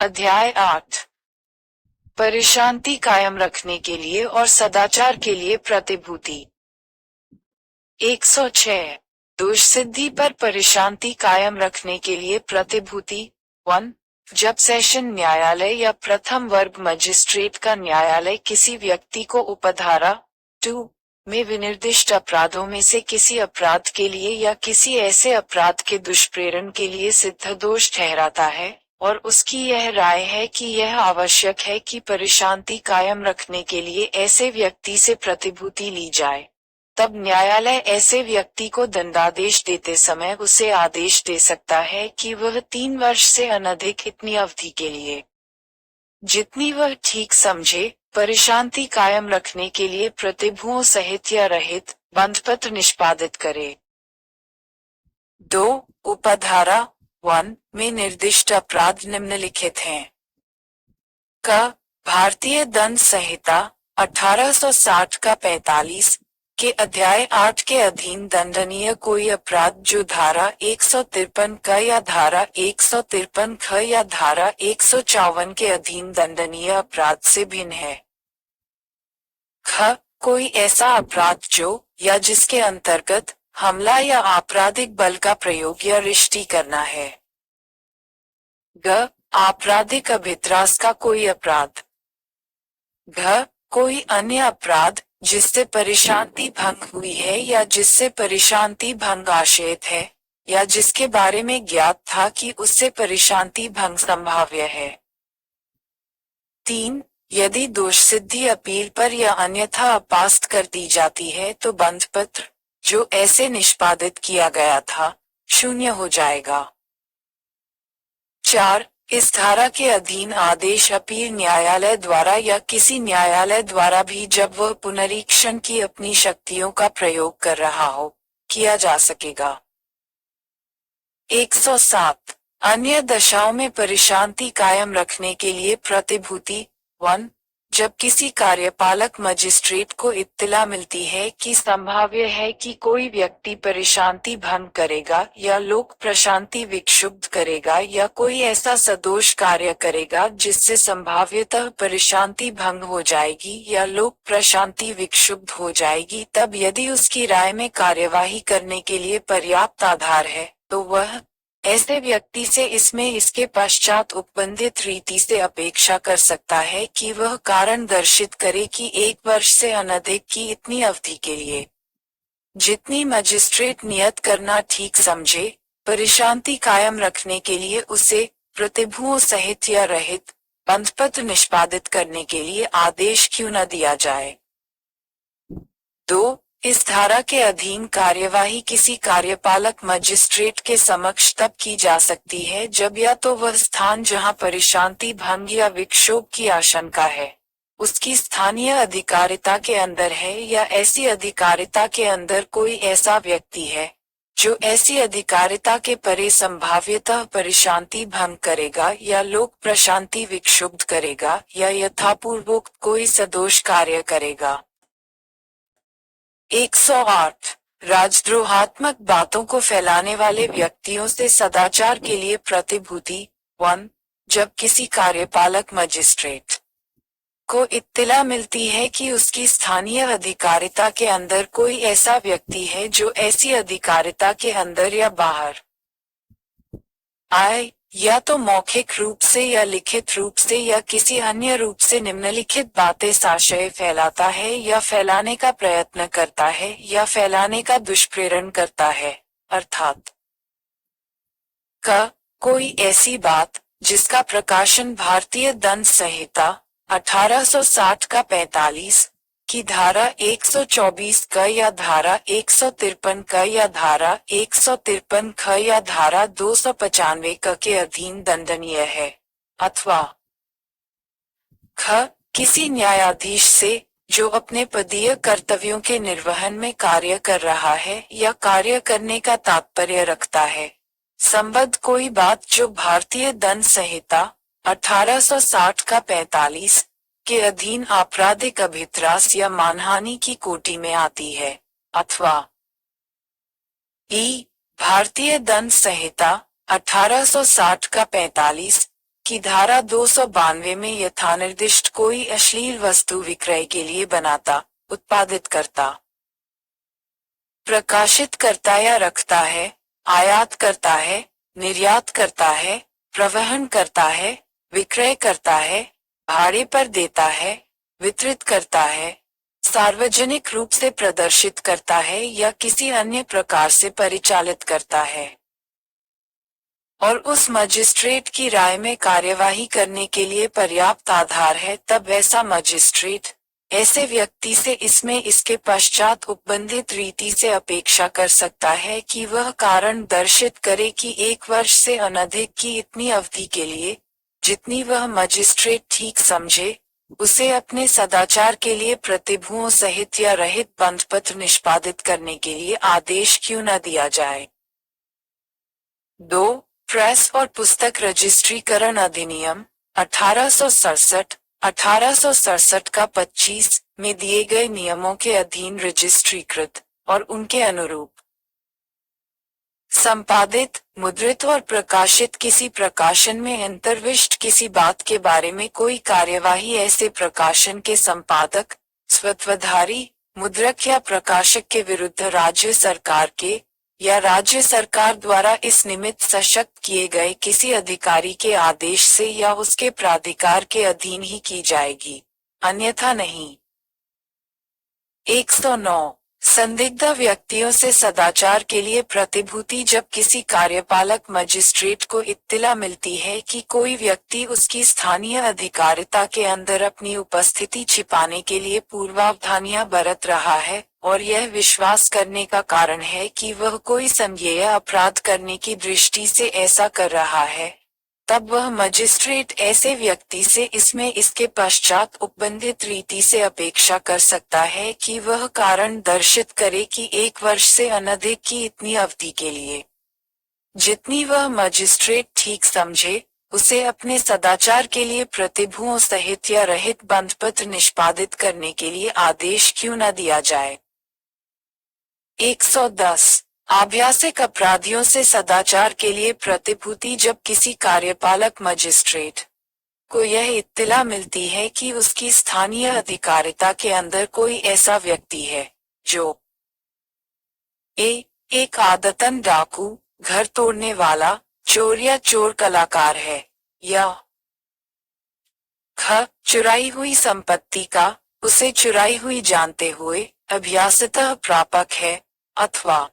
अध्याय 8 परेशांति कायम रखने के लिए और सदाचार के लिए प्रतिभूति। 106 दोष सिद्धि पर परेशांति कायम रखने के लिए प्रतिभूति। 1 जब सेशन न्यायालय या प्रथम वर्ग मजिस्ट्रेट का न्यायालय किसी व्यक्ति को उपधारा 2 में विनिर्दिष्ट अपराधों में से किसी अपराध के लिए या किसी ऐसे अपराध के दुष्प्रेरण के लिए सिद्ध दोष ठहराता है और उसकी यह राय है कि यह आवश्यक है कि परेशांति कायम रखने के लिए ऐसे व्यक्ति से प्रतिभूति ली जाए, तब न्यायालय ऐसे व्यक्ति को दंडादेश देते समय उसे आदेश दे सकता है कि वह 3 वर्ष से अनधिक इतनी अवधि के लिए, जितनी वह ठीक समझे, परेशांति कायम रखने के लिए प्रतिभुओं सहित या रहित बंधपत्र निष्पादित करे। 2 उपधारा 1 में निर्दिष्ट अपराध निम्नलिखित हैं। क भारतीय दंड संहिता 1860 का 45 के अध्याय 8 के अधीन दंडनीय कोई अपराध जो धारा 153 क या धारा 153 ख या धारा 154 के अधीन दंडनीय अपराध से भिन्न है। ख कोई ऐसा अपराध जो या जिसके अंतर्गत हमला या आपराधिक बल का प्रयोग या रिश्ती करना है। ग आपराधिक अभित्रास का कोई अपराध। घ कोई अन्य अपराध जिससे परेशांति भंग हुई है या जिससे परेशांति भंग आशयित है या जिसके बारे में ज्ञात था कि उससे परेशांति भंग संभाव्य है। 3 यदि दोष सिद्धि अपील पर या अन्यथा अपास्त कर दी जाती है तो बंधपत्र जो ऐसे निष्पादित किया गया था शून्य हो जाएगा। 4 इस धारा के अधीन आदेश अपील न्यायालय द्वारा या किसी न्यायालय द्वारा भी जब वह पुनरीक्षण की अपनी शक्तियों का प्रयोग कर रहा हो, किया जा सकेगा। 107 अन्य दशाओं में परेशांति कायम रखने के लिए प्रतिभूति। 1 जब किसी कार्यपालक मजिस्ट्रेट को इत्तला मिलती है कि संभाव्य है कि कोई व्यक्ति परेशांति भंग करेगा या लोक प्रशांति विक्षुब्ध करेगा या कोई ऐसा सदोष कार्य करेगा जिससे संभाव्यतः परेशांति भंग हो जाएगी या लोक प्रशांति विक्षुब्ध हो जाएगी, तब यदि उसकी राय में कार्यवाही करने के लिए पर्याप्त आधार है तो वह ऐसे व्यक्ति से इसमें इसके पश्चात उपबंधित रीति से अपेक्षा कर सकता है कि वह कारण दर्शित करे कि 1 वर्ष से अनधिक की इतनी अवधि के लिए, जितनी मजिस्ट्रेट नियत करना ठीक समझे, परेशांति कायम रखने के लिए उसे प्रतिभुओं सहित या रहित बंधपत्र निष्पादित करने के लिए आदेश क्यों न दिया जाए। 2 इस धारा के अधीन कार्यवाही किसी कार्यपालक मजिस्ट्रेट के समक्ष तब की जा सकती है जब या तो वह स्थान जहां परेशांति भंग या विक्षोभ की आशंका है उसकी स्थानीय अधिकारिता के अंदर है या ऐसी अधिकारिता के अंदर कोई ऐसा व्यक्ति है जो ऐसी अधिकारिता के परे संभाव्यतः परेशांति भंग करेगा या लोक प्रशांति विक्षुब्ध करेगा या यथापूर्वोक्त कोई सदोष कार्य करेगा। 108 राजद्रोहात्मक बातों को फैलाने वाले व्यक्तियों से सदाचार के लिए प्रतिभूति। 1 जब किसी कार्यपालक मजिस्ट्रेट को इत्तिला मिलती है कि उसकी स्थानीय अधिकारिता के अंदर कोई ऐसा व्यक्ति है जो ऐसी अधिकारिता के अंदर या बाहर आए या तो मौखिक रूप से या लिखित रूप से या किसी अन्य रूप से निम्नलिखित बातें साशय फैलाता है या फैलाने का प्रयत्न करता है या फैलाने का दुष्प्रेरण करता है, अर्थात क कोई ऐसी बात जिसका प्रकाशन भारतीय दंड संहिता 1860 का 45 की धारा 124 क या धारा 153 क या धारा 153 ख या धारा 295 क के अधीन दंडनीय है, अथवा ख किसी न्यायाधीश से जो अपने पदीय कर्तव्यों के निर्वहन में कार्य कर रहा है या कार्य करने का तात्पर्य रखता है, संबद्ध कोई बात जो भारतीय दंड संहिता 1860 का 45 के अधीन आपराधिक अभित्रास या मानहानि की कोटि में आती है, अथवा भारतीय दंड संहिता 1860 का 45 की धारा 292 में यथानिर्दिष्ट कोई अश्लील वस्तु विक्रय के लिए बनाता, उत्पादित करता, प्रकाशित करता या रखता है, आयात करता है, निर्यात करता है, प्रवहन करता है, विक्रय करता है, भाड़े पर देता है, वितरित करता है, सार्वजनिक रूप से प्रदर्शित करता है या किसी अन्य प्रकार से परिचालित करता है, और उस मजिस्ट्रेट की राय में कार्यवाही करने के लिए पर्याप्त आधार है, तब ऐसा मजिस्ट्रेट ऐसे व्यक्ति से इसमें इसके पश्चात उपबंधित रीति से अपेक्षा कर सकता है कि वह कारण दर्शित करे कि 1 वर्ष से अनधिक की इतनी अवधि के लिए, जितनी वह मजिस्ट्रेट ठीक समझे, उसे अपने सदाचार के लिए प्रतिभुओं सहित या रहित बंधपत्र निष्पादित करने के लिए आदेश क्यों न दिया जाए। 2. प्रेस और पुस्तक रजिस्ट्रीकरण अधिनियम 1867 का 25 में दिए गए नियमों के अधीन रजिस्ट्रीकृत और उनके अनुरूप संपादित, मुद्रित और प्रकाशित किसी प्रकाशन में अंतर्विष्ट किसी बात के बारे में कोई कार्यवाही ऐसे प्रकाशन के संपादक, स्वत्वधारी, मुद्रक या प्रकाशक के विरुद्ध राज्य सरकार के या राज्य सरकार द्वारा इस निमित्त सशक्त किए गए किसी अधिकारी के आदेश से या उसके प्राधिकार के अधीन ही की जाएगी, अन्यथा नहीं। 109. संदिग्ध व्यक्तियों से सदाचार के लिए प्रतिभूति जब किसी कार्यपालक मजिस्ट्रेट को इत्तिला मिलती है कि कोई व्यक्ति उसकी स्थानीय अधिकारिता के अंदर अपनी उपस्थिति छिपाने के लिए पूर्वावधानियां बरत रहा है और यह विश्वास करने का कारण है कि वह कोई संज्ञेय अपराध करने की दृष्टि से ऐसा कर रहा है, तब वह मजिस्ट्रेट ऐसे व्यक्ति से इसमें इसके पश्चात उपबंधित रीति से अपेक्षा कर सकता है कि वह कारण दर्शित करे कि 1 वर्ष से अनधिक की इतनी अवधि के लिए, जितनी वह मजिस्ट्रेट ठीक समझे, उसे अपने सदाचार के लिए प्रतिभुओं सहित या रहित बंधपत्र निष्पादित करने के लिए आदेश क्यों न दिया जाए। 110. आभ्यासिक अपराधियों से सदाचार के लिए प्रतिभूति जब किसी कार्यपालक मजिस्ट्रेट को यह इत्तिला मिलती है कि उसकी स्थानीय अधिकारिता के अंदर कोई ऐसा व्यक्ति है जो एक आदतन डाकू, घर तोड़ने वाला, चोर या चोर कलाकार है, या चुराई हुई संपत्ति का, उसे चुराई हुई जानते हुए अभ्यासतः प्रापक है, अथवा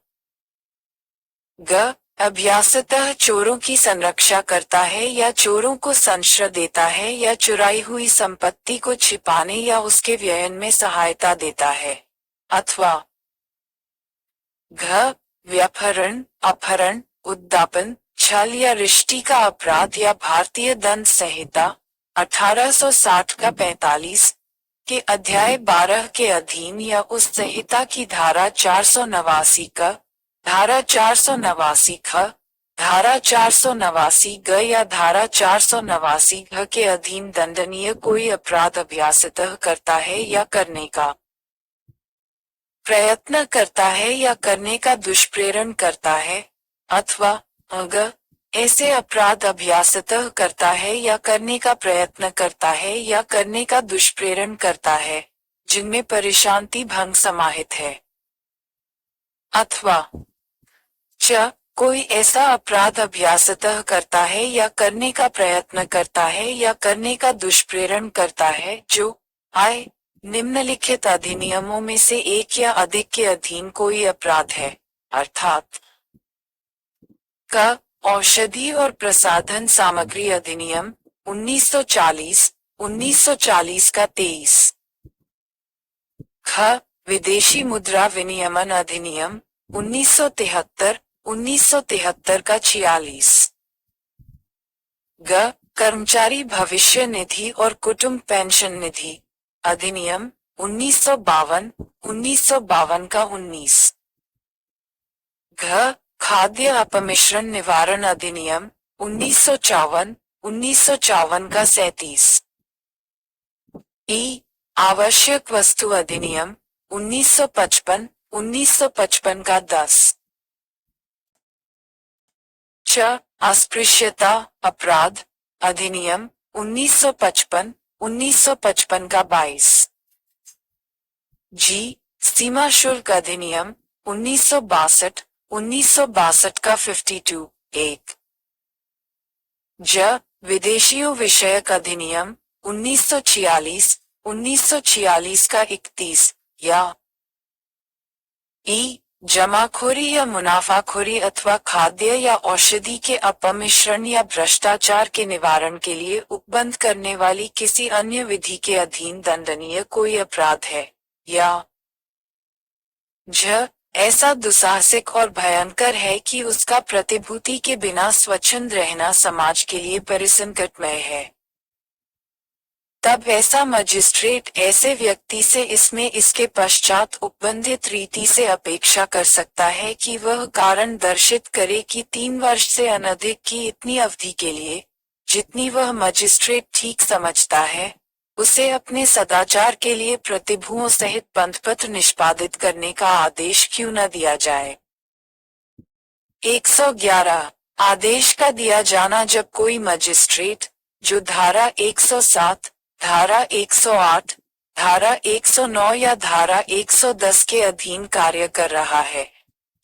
अभ्यासतः चोरों की संरक्षा करता है या चोरों को संश्रय देता है या चुराई हुई संपत्ति को छिपाने या उसके व्ययन में सहायता देता है, अथवा व्यपहरण, अपहरण, उद्दापन, छल या रिश्ती का अपराध या भारतीय दंड संहिता 1860 का 45 के अध्याय 12 के अधीन या उस संहिता की धारा 489 का, धारा 489 ख, धारा 489 ग या धारा 489 घ के अधीन दंडनीय कोई अपराध अभ्यासतः करता है या करने का प्रयत्न करता है या करने का दुष्प्रेरण करता है, अथवा ऐसे अपराध अभ्यासतः करता है या करने का प्रयत्न करता है या करने का दुष्प्रेरण करता है, जिनमें परेशानी भंग समाहित है, अथवा कोई ऐसा अपराध अभ्यासतः करता है या करने का प्रयत्न करता है या करने का दुष्प्रेरण करता है जो निम्नलिखित अधिनियमों में से एक या अधिक के अधीन कोई अपराध है, अर्थात औषधि और प्रसाधन सामग्री अधिनियम 1940 का 23, विदेशी मुद्रा विनियमन अधिनियम 1973 का 46, कर्मचारी भविष्य निधि और कुटुंब पेंशन निधि अधिनियम 1952 का 19, खाद्य अपमिश्रण निवारण अधिनियम 1954 का 37, आवश्यक वस्तु अधिनियम 1955 का 10, अस्पृश्यता अपराध अधिनियम 1955, 1955 का 22। जी, सीमा शुल्क अधिनियम 1962, 1962 का 52, 1। ज, विदेशियों विषयक अधिनियम 1946, 1946 का 31, या ई, जमाखोरी या मुनाफाखोरी अथवा खाद्य या औषधि के अपमिश्रण या भ्रष्टाचार के निवारण के लिए उपबंध करने वाली किसी अन्य विधि के अधीन दंडनीय कोई अपराध है, या झ, ऐसा दुस्साहसिक और भयंकर है कि उसका प्रतिभूति के बिना स्वच्छंद रहना समाज के लिए परिसंकटमय है। तब ऐसा मजिस्ट्रेट ऐसे व्यक्ति से इसमें इसके पश्चात उपबंधित रीति से अपेक्षा कर सकता है कि वह कारण दर्शित करे कि 3 वर्ष से अनधिक की इतनी अवधि के लिए, जितनी वह मजिस्ट्रेट ठीक समझता है, उसे अपने सदाचार के लिए प्रतिभुओं सहित बंधपत्र निष्पादित करने का आदेश क्यों न दिया जाए। 111, आदेश का दिया जाना जब कोई मजिस्ट्रेट, जो धारा 107, धारा 108, धारा 109 या धारा 110 के अधीन कार्य कर रहा है,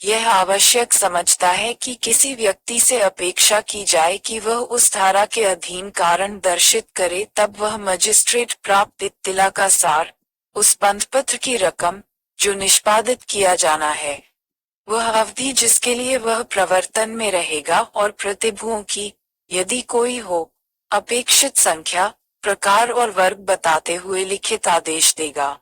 यह आवश्यक समझता है कि किसी व्यक्ति से अपेक्षा की जाए कि वह उस धारा के अधीन कारण दर्शित करे, तब वह मजिस्ट्रेट प्राप्त इत्तिला का सार, उस बंधपत्र की रकम, जो निष्पादित किया जाना है, वह अवधि जिसके लिए वह प्रवर्तन में रहेगा और प्रतिभुओं की, यदि कोई हो, अपेक्षित संख्या, प्रकार और वर्ग बताते हुए लिखित आदेश देगा।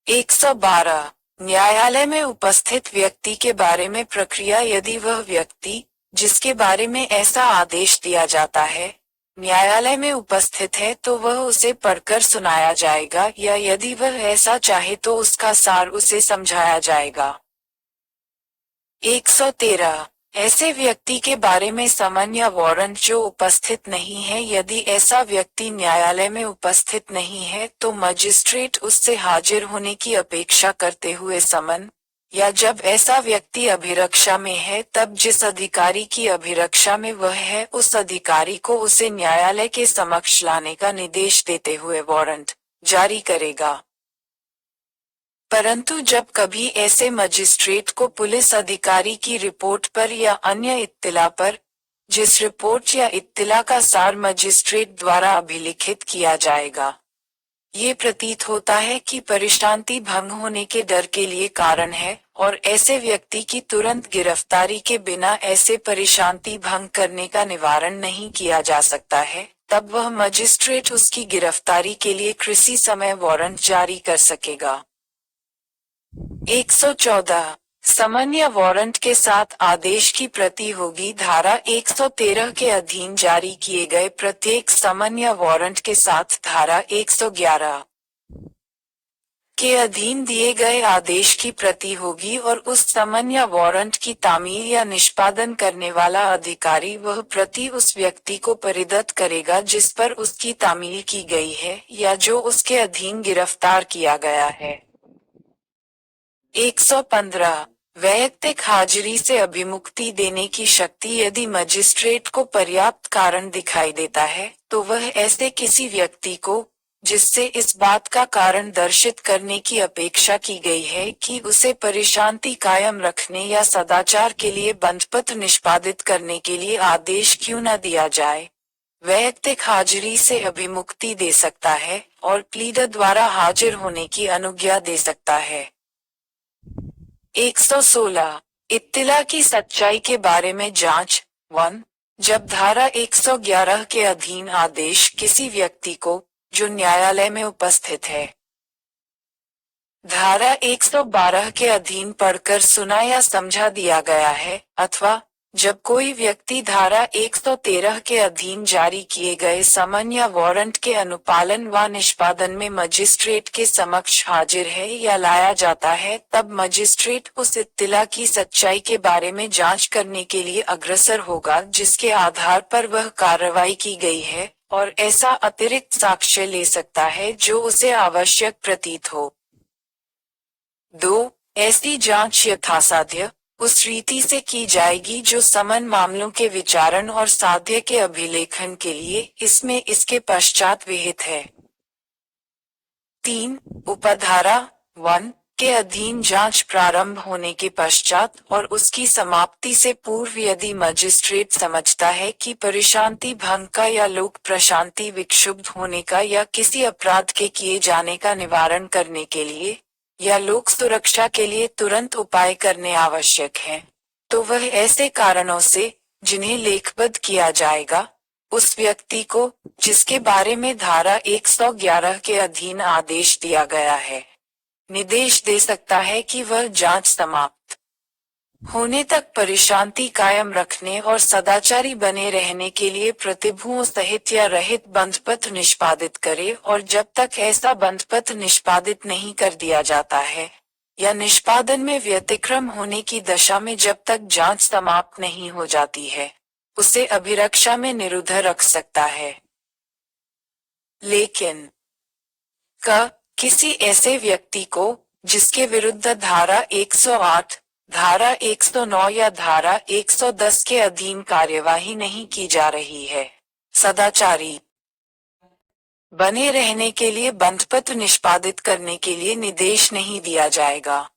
112, न्यायालय में उपस्थित व्यक्ति के बारे में प्रक्रिया। यदि वह व्यक्ति, जिसके बारे में ऐसा आदेश दिया जाता है, न्यायालय में उपस्थित है तो वह उसे पढ़कर सुनाया जाएगा, या यदि वह ऐसा चाहे तो उसका सार उसे समझाया जाएगा। 113, ऐसे व्यक्ति के बारे में समन या वारंट जो उपस्थित नहीं है। यदि ऐसा व्यक्ति न्यायालय में उपस्थित नहीं है तो मजिस्ट्रेट उससे हाजिर होने की अपेक्षा करते हुए समन, या जब ऐसा व्यक्ति अभिरक्षा में है तब जिस अधिकारी की अभिरक्षा में वह है उस अधिकारी को उसे न्यायालय के समक्ष लाने का निर्देश देते हुए वारंट जारी करेगा। परंतु जब कभी ऐसे मजिस्ट्रेट को पुलिस अधिकारी की रिपोर्ट पर या अन्य इत्तिला पर, जिस रिपोर्ट या इत्तिला का सार मजिस्ट्रेट द्वारा अभिलिखित किया जाएगा, ये प्रतीत होता है कि परिशांति भंग होने के डर के लिए कारण है, और ऐसे व्यक्ति की तुरंत गिरफ्तारी के बिना ऐसे परिशांति भंग करने का निवारण नहीं किया जा सकता है, तब वह मजिस्ट्रेट उसकी गिरफ्तारी के लिए किसी समय वारंट जारी कर सकेगा। 114, समन या वारंट के साथ आदेश की प्रति होगी। धारा 113 के अधीन जारी किए गए प्रत्येक समन या वारंट के साथ धारा 111 के अधीन दिए गए आदेश की प्रति होगी, और उस समन या वारंट की तामील या निष्पादन करने वाला अधिकारी वह प्रति उस व्यक्ति को परिदत्त करेगा जिस पर उसकी तामील की गई है या जो उसके अधीन गिरफ्तार किया गया है। 115, वैयक्तिक हाजिरी से अभिमुक्ति देने की शक्ति। यदि मजिस्ट्रेट को पर्याप्त कारण दिखाई देता है तो वह ऐसे किसी व्यक्ति को, जिससे इस बात का कारण दर्शित करने की अपेक्षा की गई है कि उसे परिशांति कायम रखने या सदाचार के लिए बंधपत्र निष्पादित करने के लिए आदेश क्यों न दिया जाए, वैयक्तिक हाजिरी से अभिमुक्ति दे सकता है और प्लीडर द्वारा हाजिर होने की अनुज्ञा दे सकता है। 116, इत्तिला की सच्चाई के बारे में जांच। 1, जब धारा 111 के अधीन आदेश किसी व्यक्ति को, जो न्यायालय में उपस्थित है, धारा 112 के अधीन पढ़कर सुना या समझा दिया गया है, अथवा जब कोई व्यक्ति धारा 113 के अधीन जारी किए गए समन या वारंट के अनुपालन व निष्पादन में मजिस्ट्रेट के समक्ष हाजिर है या लाया जाता है, तब मजिस्ट्रेट उस इत्तिला की सच्चाई के बारे में जांच करने के लिए अग्रसर होगा जिसके आधार पर वह कार्रवाई की गई है, और ऐसा अतिरिक्त साक्ष्य ले सकता है जो उसे आवश्यक प्रतीत हो। 2, ऐसी जांच यथासाध्य उस रीति से की जाएगी जो समन मामलों के विचारण और साध्य के अभिलेखन के लिए इसमें इसके पश्चात विहित है। 3. उपधारा 1 के अधीन जांच प्रारंभ होने के पश्चात और उसकी समाप्ति से पूर्व यदि मजिस्ट्रेट समझता है कि परिशांति भंग का या लोक प्रशांति विक्षुब्ध होने का या किसी अपराध के किए जाने का निवारण करने के लिए या लोक सुरक्षा के लिए तुरंत उपाय करने आवश्यक है, तो वह ऐसे कारणों से जिन्हें लेखबद्ध किया जाएगा उस व्यक्ति को जिसके बारे में धारा 111 के अधीन आदेश दिया गया है, निर्देश दे सकता है कि वह जांच समाप्त होने तक परिशांति कायम रखने और सदाचारी बने रहने के लिए प्रतिभुओं सहित या रहित बंधपत्र निष्पादित करे, और जब तक ऐसा बंधपत्र निष्पादित नहीं कर दिया जाता है या निष्पादन में व्यतिक्रम होने की दशा में जब तक जांच समाप्त नहीं हो जाती है, उसे अभिरक्षा में निरुद्ध रख सकता है। लेकिन किसी ऐसे व्यक्ति को जिसके विरुद्ध धारा 108, धारा 109 या धारा 110 के अधीन कार्यवाही नहीं की जा रही है, सदाचारी बने रहने के लिए बंधपत्र निष्पादित करने के लिए निर्देश नहीं दिया जाएगा।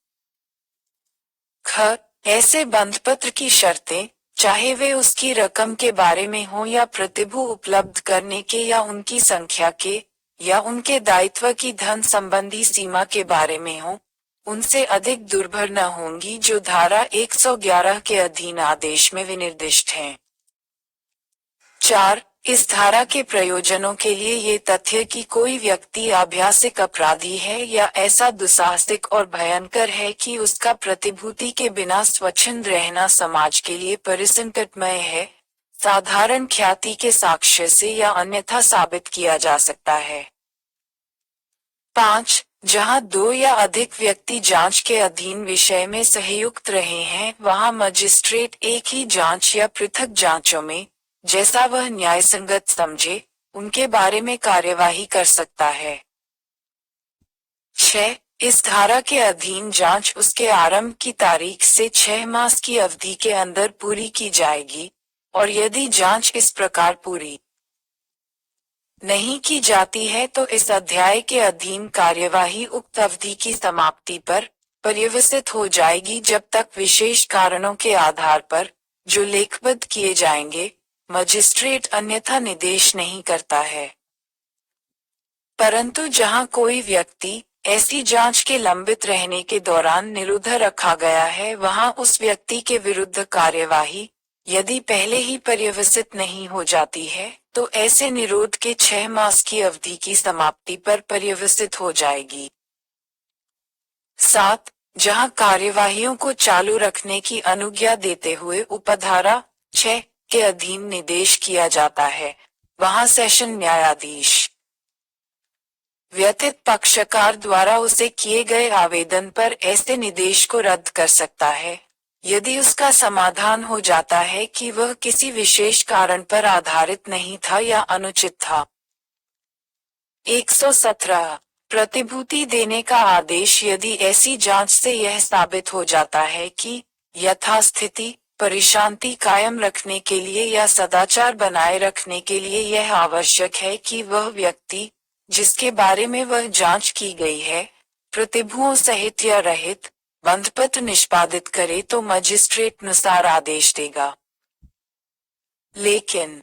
ऐसे बंधपत्र की शर्तें, चाहे वे उसकी रकम के बारे में हो या प्रतिभु उपलब्ध करने के या उनकी संख्या के या उनके दायित्व की धन संबंधी सीमा के बारे में हो, उनसे अधिक दुर्भर न होंगी जो धारा 111 के अधीन आदेश में विनिर्दिष्ट हैं। 4. इस धारा के प्रयोजनों के लिए ये तथ्य कि कोई व्यक्ति आभ्यासिक अपराधी है या ऐसा दुस्साहसिक और भयंकर है कि उसका प्रतिभूति के बिना स्वच्छंद रहना समाज के लिए परिसंकटमय है, साधारण ख्याति के साक्ष्य से या अन्यथा साबित किया जा सकता है। 5. जहां 2 या अधिक व्यक्ति जांच के अधीन विषय में संयुक्त रहे हैं, वहां मजिस्ट्रेट एक ही जांच या पृथक जांचों में, जैसा वह न्यायसंगत समझे, उनके बारे में कार्यवाही कर सकता है। 6. इस धारा के अधीन जांच उसके आरंभ की तारीख से 6 मास की अवधि के अंदर पूरी की जाएगी, और यदि जांच इस प्रकार पूरी नहीं की जाती है तो इस अध्याय के अधीन कार्यवाही उक्त अवधि की समाप्ति पर पर्यवसित हो जाएगी जब तक विशेष कारणों के आधार पर जो लेखबद्ध किए जाएंगे मजिस्ट्रेट अन्यथा निर्देश नहीं करता है। परंतु जहां कोई व्यक्ति ऐसी जांच के लंबित रहने के दौरान निरुद्ध रखा गया है, वहां उस व्यक्ति के विरुद्ध कार्यवाही यदि पहले ही पर्यवसित नहीं हो जाती है तो ऐसे निरोध के 6 मास की अवधि की समाप्ति पर पर्यवसित हो जाएगी। 7. जहां कार्यवाहियों को चालू रखने की अनुज्ञा देते हुए उपधारा 6 के अधीन निर्देश किया जाता है, वहां सेशन न्यायाधीश व्यथित पक्षकार द्वारा उसे किए गए आवेदन पर ऐसे निर्देश को रद्द कर सकता है, यदि उसका समाधान हो जाता है कि वह किसी विशेष कारण पर आधारित नहीं था या अनुचित था। 117. प्रतिभूति देने का आदेश यदि ऐसी जांच से यह साबित हो जाता है कि यथास्थिति परिशांति कायम रखने के लिए या सदाचार बनाए रखने के लिए यह आवश्यक है कि वह व्यक्ति जिसके बारे में वह जांच की गई है प्रतिभुओं सहित या रहित बंधपत्र निष्पादित करे, तो मजिस्ट्रेट अनुसार आदेश देगा। लेकिन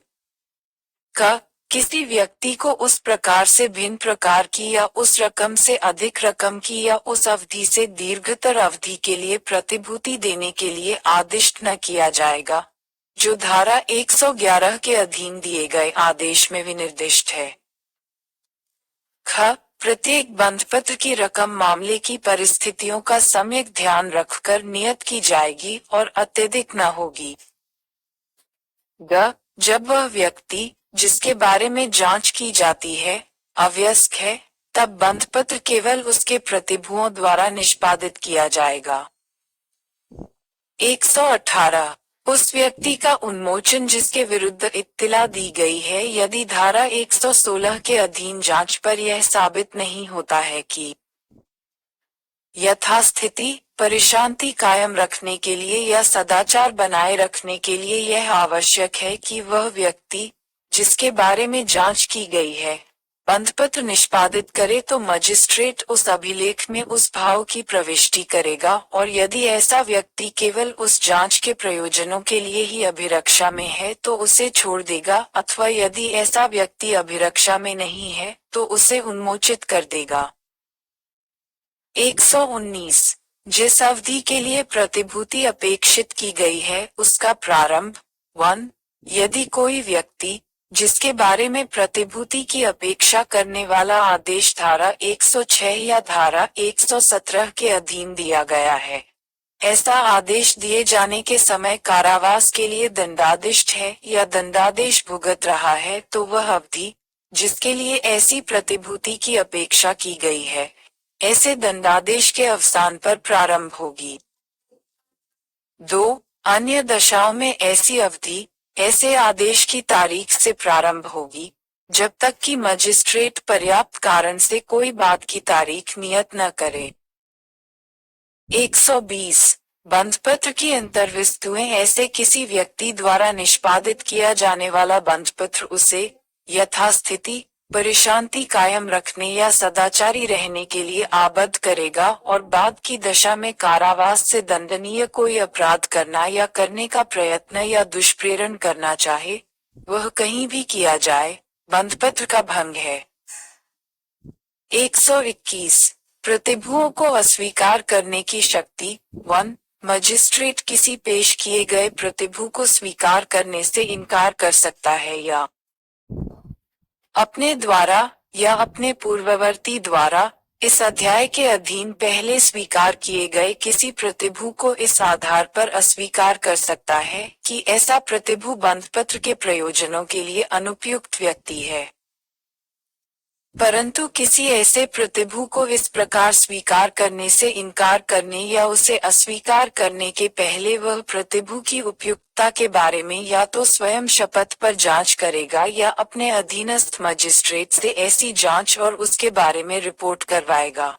किसी व्यक्ति को उस प्रकार से भिन्न प्रकार की या उस रकम से अधिक रकम की या उस अवधि से दीर्घतर अवधि के लिए प्रतिभूति देने के लिए आदिष्ट न किया जाएगा, जो धारा 111 के अधीन दिए गए आदेश में विनिर्दिष्ट है। प्रत्येक बंधपत्र की रकम मामले की परिस्थितियों का सम्यक ध्यान रखकर नियत की जाएगी और अत्यधिक न होगी। जब वह व्यक्ति जिसके बारे में जांच की जाती है अवयस्क है, तब बंधपत्र केवल उसके प्रतिभुओं द्वारा निष्पादित किया जाएगा। 118. उस व्यक्ति का उन्मोचन जिसके विरुद्ध इत्तिला दी गई है, यदि धारा 116 के अधीन जांच पर यह साबित नहीं होता है कि यथास्थिति परिशांति कायम रखने के लिए या सदाचार बनाए रखने के लिए यह आवश्यक है कि वह व्यक्ति जिसके बारे में जांच की गई है बंधपत्र निष्पादित करे तो मजिस्ट्रेट उस अभिलेख में उस भाव की प्रविष्टि करेगा और यदि ऐसा व्यक्ति केवल उस जांच के प्रयोजनों के लिए ही अभिरक्षा में है तो उसे छोड़ देगा अथवा यदि ऐसा व्यक्ति अभिरक्षा में नहीं है तो उसे उन्मोचित कर देगा। 119 जिस अवधि के लिए प्रतिभूति अपेक्षित की गई है उसका प्रारंभ। 1 यदि कोई व्यक्ति जिसके बारे में प्रतिभूति की अपेक्षा करने वाला आदेश धारा 106 या धारा 117 के अधीन दिया गया है, ऐसा आदेश दिए जाने के समय कारावास के लिए दंडादिष्ट है या दंडादेश भुगत रहा है तो वह अवधि जिसके लिए ऐसी प्रतिभूति की अपेक्षा की गई है ऐसे दंडादेश के अवसान पर प्रारंभ होगी। 2 अन्य दशाओं में ऐसी अवधि ऐसे आदेश की तारीख से प्रारंभ होगी जब तक कि मजिस्ट्रेट पर्याप्त कारण से कोई बात की तारीख नियत न करे। 120 बंधपत्र की अंतर्वस्तुएं ऐसे किसी व्यक्ति द्वारा निष्पादित किया जाने वाला बंधपत्र उसे यथास्थिति परिशांति कायम रखने या सदाचारी रहने के लिए आबद्ध करेगा और बाद की दशा में कारावास से दंडनीय कोई अपराध करना या करने का प्रयत्न या दुष्प्रेरण करना चाहे वह कहीं भी किया जाए बंधपत्र का भंग है। 121 प्रतिभुओं को अस्वीकार करने की शक्ति। 1 मजिस्ट्रेट किसी पेश किए गए प्रतिभु को स्वीकार करने से इनकार कर सकता है या अपने द्वारा या अपने पूर्ववर्ती द्वारा इस अध्याय के अधीन पहले स्वीकार किए गए किसी प्रतिभु को इस आधार पर अस्वीकार कर सकता है कि ऐसा प्रतिभु बंधपत्र के प्रयोजनों के लिए अनुपयुक्त व्यक्ति है। परंतु किसी ऐसे प्रतिभु को इस प्रकार स्वीकार करने से इनकार करने या उसे अस्वीकार करने के पहले वह प्रतिभु की उपयुक्तता के बारे में या तो स्वयं शपथ पर जांच करेगा या अपने अधीनस्थ मजिस्ट्रेट से ऐसी जांच और उसके बारे में रिपोर्ट करवाएगा।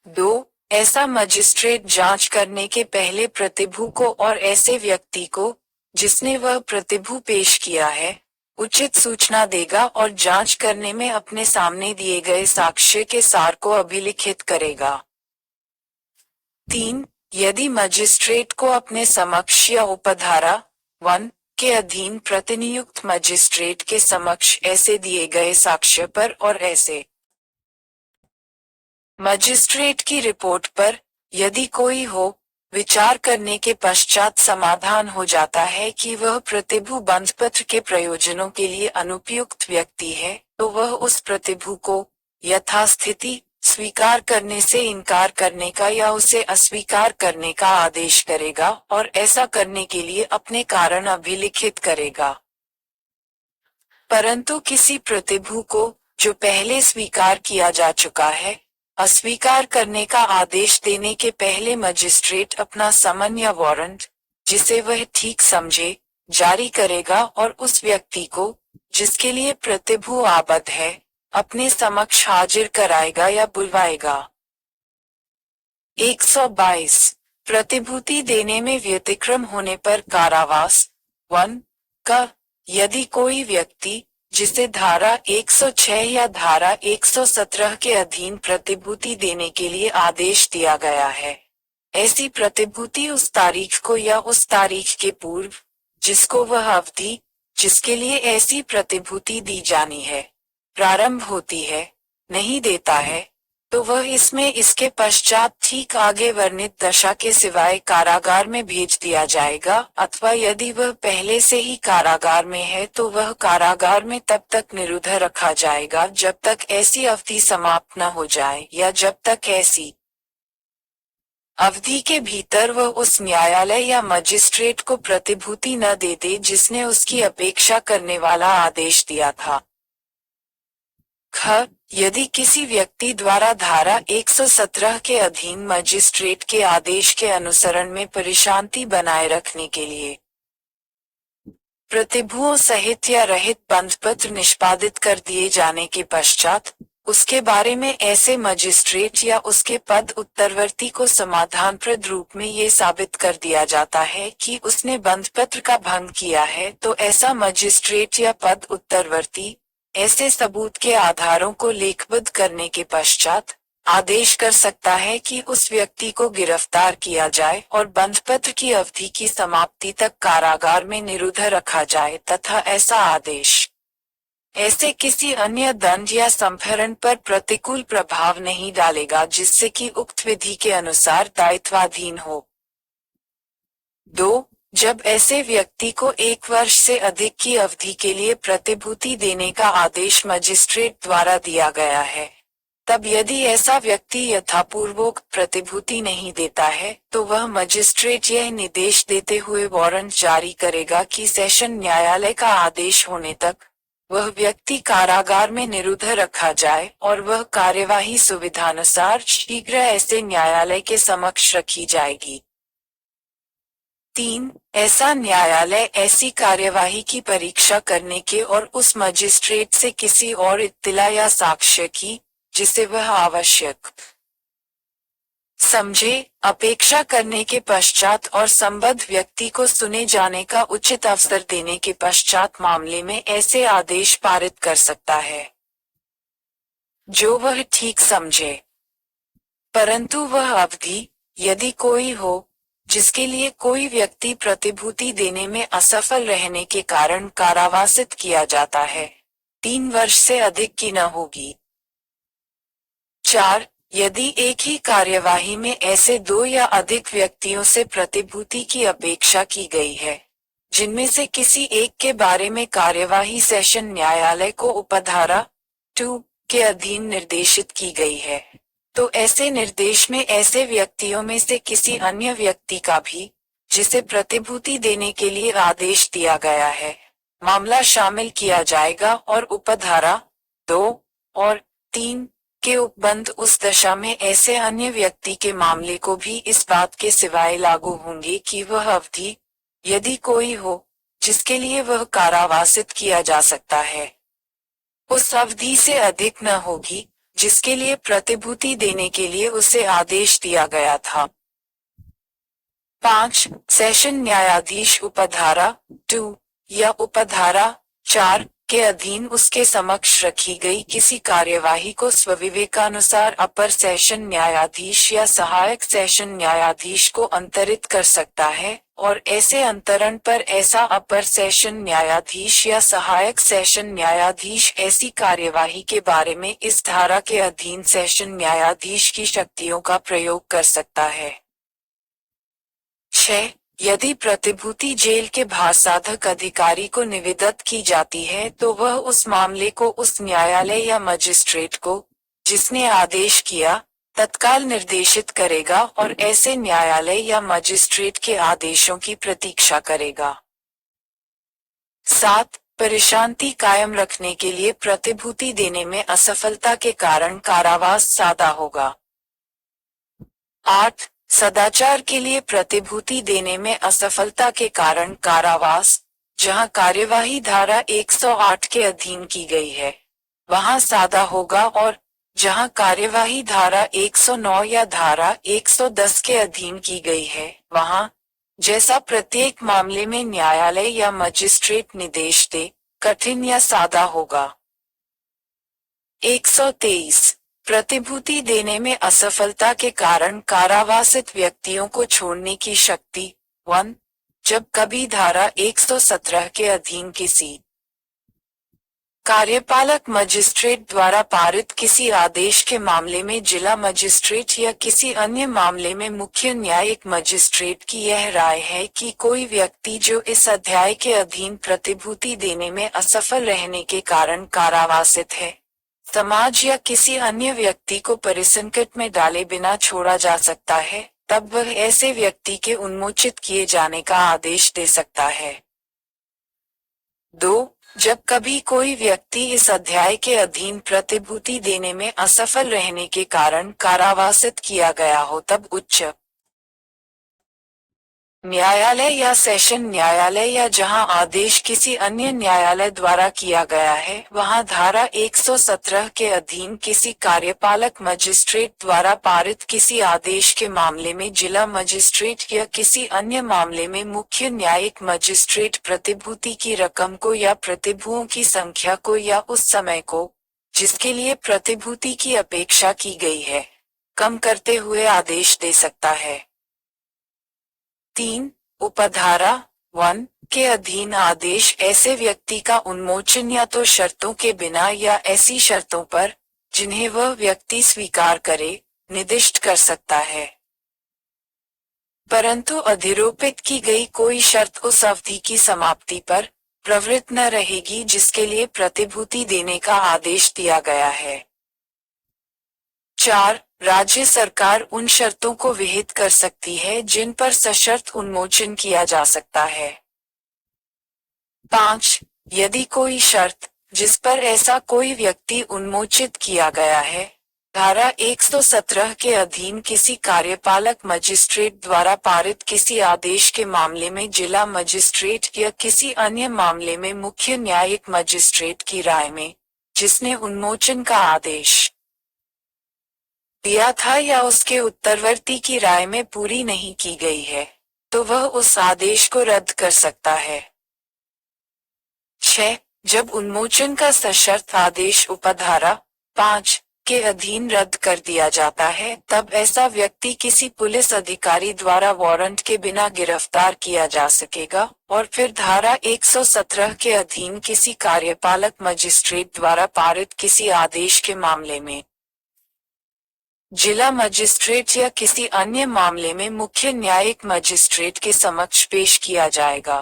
2 ऐसा मजिस्ट्रेट जांच करने के पहले प्रतिभु को और ऐसे व्यक्ति को जिसने वह प्रतिभु पेश किया है उचित सूचना देगा और जांच करने में अपने सामने दिए गए साक्ष्य के सार को अभिलिखित करेगा। 3 यदि मजिस्ट्रेट को अपने समक्ष या उपधारा 1 के अधीन प्रतिनियुक्त मजिस्ट्रेट के समक्ष ऐसे दिए गए साक्ष्य पर और ऐसे मजिस्ट्रेट की रिपोर्ट पर यदि कोई हो विचार करने के पश्चात समाधान हो जाता है कि वह प्रतिभु बंधपत्र के प्रयोजनों के लिए अनुपयुक्त व्यक्ति है तो वह उस प्रतिभु को यथास्थिति स्वीकार करने से इनकार करने का या उसे अस्वीकार करने का आदेश करेगा और ऐसा करने के लिए अपने कारण अभिलिखित करेगा। परंतु किसी प्रतिभु को जो पहले स्वीकार किया जा चुका है अस्वीकार करने का आदेश देने के पहले मजिस्ट्रेट अपना समन या वारंट जिसे वह ठीक समझे जारी करेगा और उस व्यक्ति को जिसके लिए प्रतिभु आबद्ध है अपने समक्ष हाजिर कराएगा या बुलवाएगा। 122 प्रतिभूति देने में व्यतिक्रम होने पर कारावास। 1 का यदि कोई व्यक्ति जिसे धारा 106 या धारा 117 के अधीन प्रतिभूति देने के लिए आदेश दिया गया है ऐसी प्रतिभूति उस तारीख को या उस तारीख के पूर्व जिसको वह अवधि जिसके लिए ऐसी प्रतिभूति दी जानी है प्रारंभ होती है नहीं देता है तो वह इसमें इसके पश्चात ठीक आगे वर्णित दशा के सिवाय कारागार में भेज दिया जाएगा अथवा यदि वह पहले से ही कारागार में है तो वह कारागार में तब तक निरुद्ध रखा जाएगा जब तक ऐसी अवधि समाप्त न हो जाए या जब तक ऐसी अवधि के भीतर वह उस न्यायालय या मजिस्ट्रेट को प्रतिभूति न दे दे जिसने उसकी अपेक्षा करने वाला आदेश दिया था। ख यदि किसी व्यक्ति द्वारा धारा 117 के अधीन मजिस्ट्रेट के आदेश के अनुसरण में परिशांति बनाए रखने के लिए प्रतिभुओं सहित या रहित बंधपत्र निष्पादित कर दिए जाने के पश्चात उसके बारे में ऐसे मजिस्ट्रेट या उसके पद उत्तरवर्ती को समाधानप्रद रूप में ये साबित कर दिया जाता है कि उसने बंधपत्र का भंग किया है, तो ऐसा मजिस्ट्रेट या पद उत्तरवर्ती ऐसे सबूत के आधारों को लेखबद्ध करने के पश्चात आदेश कर सकता है कि उस व्यक्ति को गिरफ्तार किया जाए और बंधपत्र की अवधि की समाप्ति तक कारागार में निरुद्ध रखा जाए, तथा ऐसा आदेश ऐसे किसी अन्य दंड या संभरण पर प्रतिकूल प्रभाव नहीं डालेगा जिससे कि उक्त विधि के अनुसार दायित्वाधीन हो। 2. जब ऐसे व्यक्ति को 1 वर्ष से अधिक की अवधि के लिए प्रतिभूति देने का आदेश मजिस्ट्रेट द्वारा दिया गया है, तब यदि ऐसा व्यक्ति यथापूर्वोक्त प्रतिभूति नहीं देता है, तो वह मजिस्ट्रेट यह निर्देश देते हुए वारंट जारी करेगा कि सेशन न्यायालय का आदेश होने तक वह व्यक्ति कारागार में निरुद्ध रखा जाए और वह कार्यवाही सुविधानुसार शीघ्र ऐसे न्यायालय के समक्ष रखी जाएगी। 3. ऐसा न्यायालय ऐसी कार्यवाही की परीक्षा करने के और उस मजिस्ट्रेट से किसी और इत्तिला या साक्ष्य की, जिसे वह आवश्यक समझे, अपेक्षा करने के पश्चात और संबद्ध व्यक्ति को सुने जाने का उचित अवसर देने के पश्चात मामले में ऐसे आदेश पारित कर सकता है जो वह ठीक समझे। परंतु वह अवधि, यदि कोई हो, जिसके लिए कोई व्यक्ति प्रतिभूति देने में असफल रहने के कारण कारावासित किया जाता है, 3 वर्ष से अधिक की न होगी। 4. यदि एक ही कार्यवाही में ऐसे 2 या अधिक व्यक्तियों से प्रतिभूति की अपेक्षा की गई है, जिनमें से किसी एक के बारे में कार्यवाही सेशन न्यायालय को उपधारा 2 के अधीन निर्देशित की गई है, तो ऐसे निर्देश में ऐसे व्यक्तियों में से किसी अन्य व्यक्ति का भी, जिसे प्रतिभूति देने के लिए आदेश दिया गया है, मामला शामिल किया जाएगा और उपधारा 2 और 3 के उपबंध उस दशा में ऐसे अन्य व्यक्ति के मामले को भी इस बात के सिवाय लागू होंगे कि वह अवधि, यदि कोई हो, जिसके लिए वह कारावासित किया जा सकता है, उस अवधि से अधिक न होगी जिसके लिए प्रतिभूति देने के लिए उसे आदेश दिया गया था। 5. सेशन न्यायाधीश उपधारा 2 या उपधारा 4 के अधीन उसके समक्ष रखी गई किसी कार्यवाही को स्वविवेकानुसार अपर सेशन न्यायाधीश या सहायक सेशन न्यायाधीश को अंतरित कर सकता है, और ऐसे अंतरण पर ऐसा अपर सेशन न्यायाधीश या सहायक सेशन न्यायाधीश ऐसी कार्यवाही के बारे में इस धारा के अधीन सेशन न्यायाधीश की शक्तियों का प्रयोग कर सकता है। 6. यदि प्रतिभूति जेल के भारसाधक अधिकारी को निवेदित की जाती है, तो वह उस मामले को उस न्यायालय या मजिस्ट्रेट को, जिसने आदेश किया, तत्काल निर्देशित करेगा और ऐसे न्यायालय या मजिस्ट्रेट के आदेशों की प्रतीक्षा करेगा। 7. परेशानी कायम रखने के लिए प्रतिभूति देने में असफलता के कारण कारावास सादा होगा। 8. सदाचार के लिए प्रतिभूति देने में असफलता के कारण कारावास, जहां कार्यवाही धारा 108 के अधीन की गई है, वहां सादा होगा, और जहां कार्यवाही धारा 109 या धारा 110 के अधीन की गई है, वहां, जैसा प्रत्येक मामले में न्यायालय या मजिस्ट्रेट निर्देश दे, कठिन या सादा होगा। 123. प्रतिभूति देने में असफलता के कारण कारावासित व्यक्तियों को छोड़ने की शक्ति 1. जब कभी धारा 117 के अधीन किसी कार्यपालक मजिस्ट्रेट द्वारा पारित किसी आदेश के मामले में जिला मजिस्ट्रेट या किसी अन्य मामले में मुख्य न्यायिक मजिस्ट्रेट की यह राय है कि कोई व्यक्ति जो इस अध्याय के अधीन प्रतिभूति देने में असफल रहने के कारण कारावासित है, समाज या किसी अन्य व्यक्ति को परिसंकट में डाले बिना छोड़ा जा सकता है, तब वह ऐसे व्यक्ति के उन्मोचित किए जाने का आदेश दे सकता है। 2. जब कभी कोई व्यक्ति इस अध्याय के अधीन प्रतिभूति देने में असफल रहने के कारण कारावासित किया गया हो, तब उच्च न्यायालय या सेशन न्यायालय या जहां आदेश किसी अन्य न्यायालय द्वारा किया गया है वहां धारा 117 के अधीन किसी कार्यपालक मजिस्ट्रेट द्वारा पारित किसी आदेश के मामले में जिला मजिस्ट्रेट या किसी अन्य मामले में मुख्य न्यायिक मजिस्ट्रेट प्रतिभूति की रकम को या प्रतिभुओं की संख्या को या उस समय को जिसके लिए प्रतिभूति की अपेक्षा की गई है कम करते हुए आदेश दे सकता है। 3. उपधारा 1 के अधीन आदेश ऐसे व्यक्ति का उन्मोचन या तो शर्तों के बिना या ऐसी शर्तों पर जिन्हें वह व्यक्ति स्वीकार करे निर्दिष्ट कर सकता है, परंतु अधिरोपित की गई कोई शर्त उस अवधि की समाप्ति पर प्रवृत्त न रहेगी जिसके लिए प्रतिभूति देने का आदेश दिया गया है। 4. राज्य सरकार उन शर्तों को विहित कर सकती है जिन पर सशर्त उन्मोचन किया जा सकता है। 5. यदि कोई शर्त जिस पर ऐसा कोई व्यक्ति उन्मोचित किया गया है धारा 117 के अधीन किसी कार्यपालक मजिस्ट्रेट द्वारा पारित किसी आदेश के मामले में जिला मजिस्ट्रेट या किसी अन्य मामले में मुख्य न्यायिक मजिस्ट्रेट की राय में जिसने उन्मोचन का आदेश दिया था या उसके उत्तरवर्ती की राय में पूरी नहीं की गई है तो वह उस आदेश को रद्द कर सकता है। 6. जब उन्मोचन का सशर्त आदेश उपधारा 5 के अधीन रद्द कर दिया जाता है तब ऐसा व्यक्ति किसी पुलिस अधिकारी द्वारा वारंट के बिना गिरफ्तार किया जा सकेगा और फिर धारा 117 के अधीन किसी कार्यपालक मजिस्ट्रेट द्वारा पारित किसी आदेश के मामले में जिला मजिस्ट्रेट या किसी अन्य मामले में मुख्य न्यायिक मजिस्ट्रेट के समक्ष पेश किया जाएगा।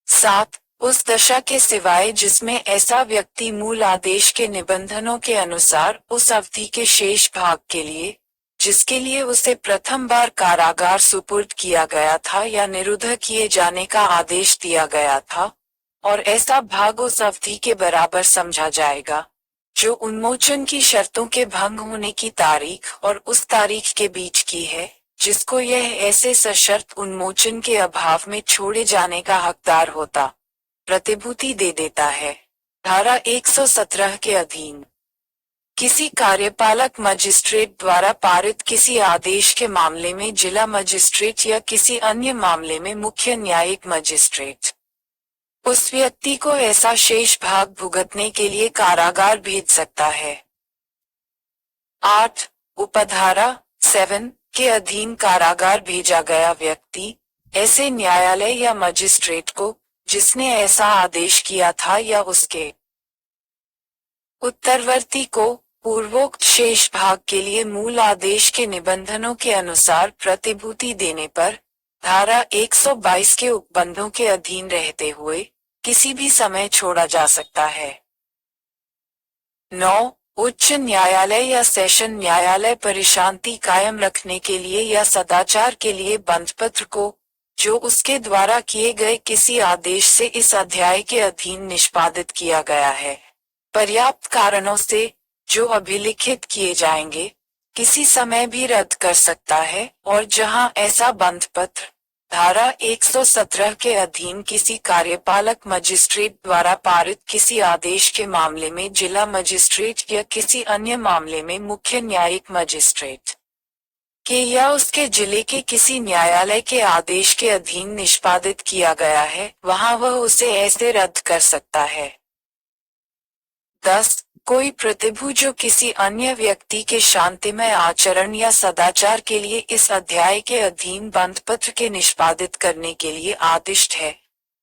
7. उस दशा के सिवाय जिसमें ऐसा व्यक्ति मूल आदेश के निबंधनों के अनुसार उस अवधि के शेष भाग के लिए जिसके लिए उसे प्रथम बार कारागार सुपुर्द किया गया था या निरुद्ध किए जाने का आदेश दिया गया था और ऐसा भाग उस अवधि के बराबर समझा जाएगा जो उन्मोचन की शर्तों के भंग होने की तारीख और उस तारीख के बीच की है जिसको यह ऐसे सशर्त उन्मोचन के अभाव में छोड़े जाने का हकदार होता प्रतिभूति दे देता है। धारा 117 के अधीन किसी कार्यपालक मजिस्ट्रेट द्वारा पारित किसी आदेश के मामले में जिला मजिस्ट्रेट या किसी अन्य मामले में मुख्य न्यायिक मजिस्ट्रेट उस व्यक्ति को ऐसा शेष भाग भुगतने के लिए कारागार भेज सकता है। 8. उपधारा 7 के अधीन कारागार भेजा गया व्यक्ति ऐसे न्यायालय या मजिस्ट्रेट को जिसने ऐसा आदेश किया था या उसके उत्तरवर्ती को पूर्वोक्त शेष भाग के लिए मूल आदेश के निबंधनों के अनुसार प्रतिभूति देने पर धारा 122 के उपबंधों के अधीन रहते हुए किसी भी समय छोड़ा जा सकता है। 9. उच्च न्यायालय या सेशन न्यायालय परिशांति कायम रखने के लिए या सदाचार के लिए बंधपत्र को जो उसके द्वारा किए गए किसी आदेश से इस अध्याय के अधीन निष्पादित किया गया है पर्याप्त कारणों से जो अभिलिखित किए जाएंगे किसी समय भी रद्द कर सकता है और जहां ऐसा बंधपत्र धारा 117 के अधीन किसी कार्यपालक मजिस्ट्रेट द्वारा पारित किसी आदेश के मामले में जिला मजिस्ट्रेट या किसी अन्य मामले में मुख्य न्यायिक मजिस्ट्रेट के या उसके जिले के किसी न्यायालय के आदेश के अधीन निष्पादित किया गया है वहां वह उसे ऐसे रद्द कर सकता है। 10. कोई प्रतिभु जो किसी अन्य व्यक्ति के शांतिमय आचरण या सदाचार के लिए इस अध्याय के अधीन बंधपत्र के निष्पादित करने के लिए आदिष्ट है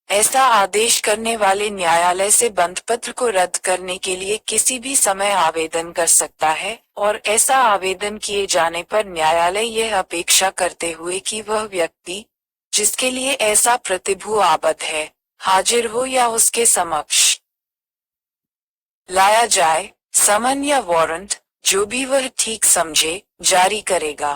ऐसा आदेश करने वाले न्यायालय से बंधपत्र को रद्द करने के लिए किसी भी समय आवेदन कर सकता है और ऐसा आवेदन किए जाने पर न्यायालय यह अपेक्षा करते हुए कि वह व्यक्ति जिसके लिए ऐसा प्रतिभु आबद्ध है हाजिर हो या उसके समक्ष लाया जाए समन या वारंट जो भी वह ठीक समझे जारी करेगा।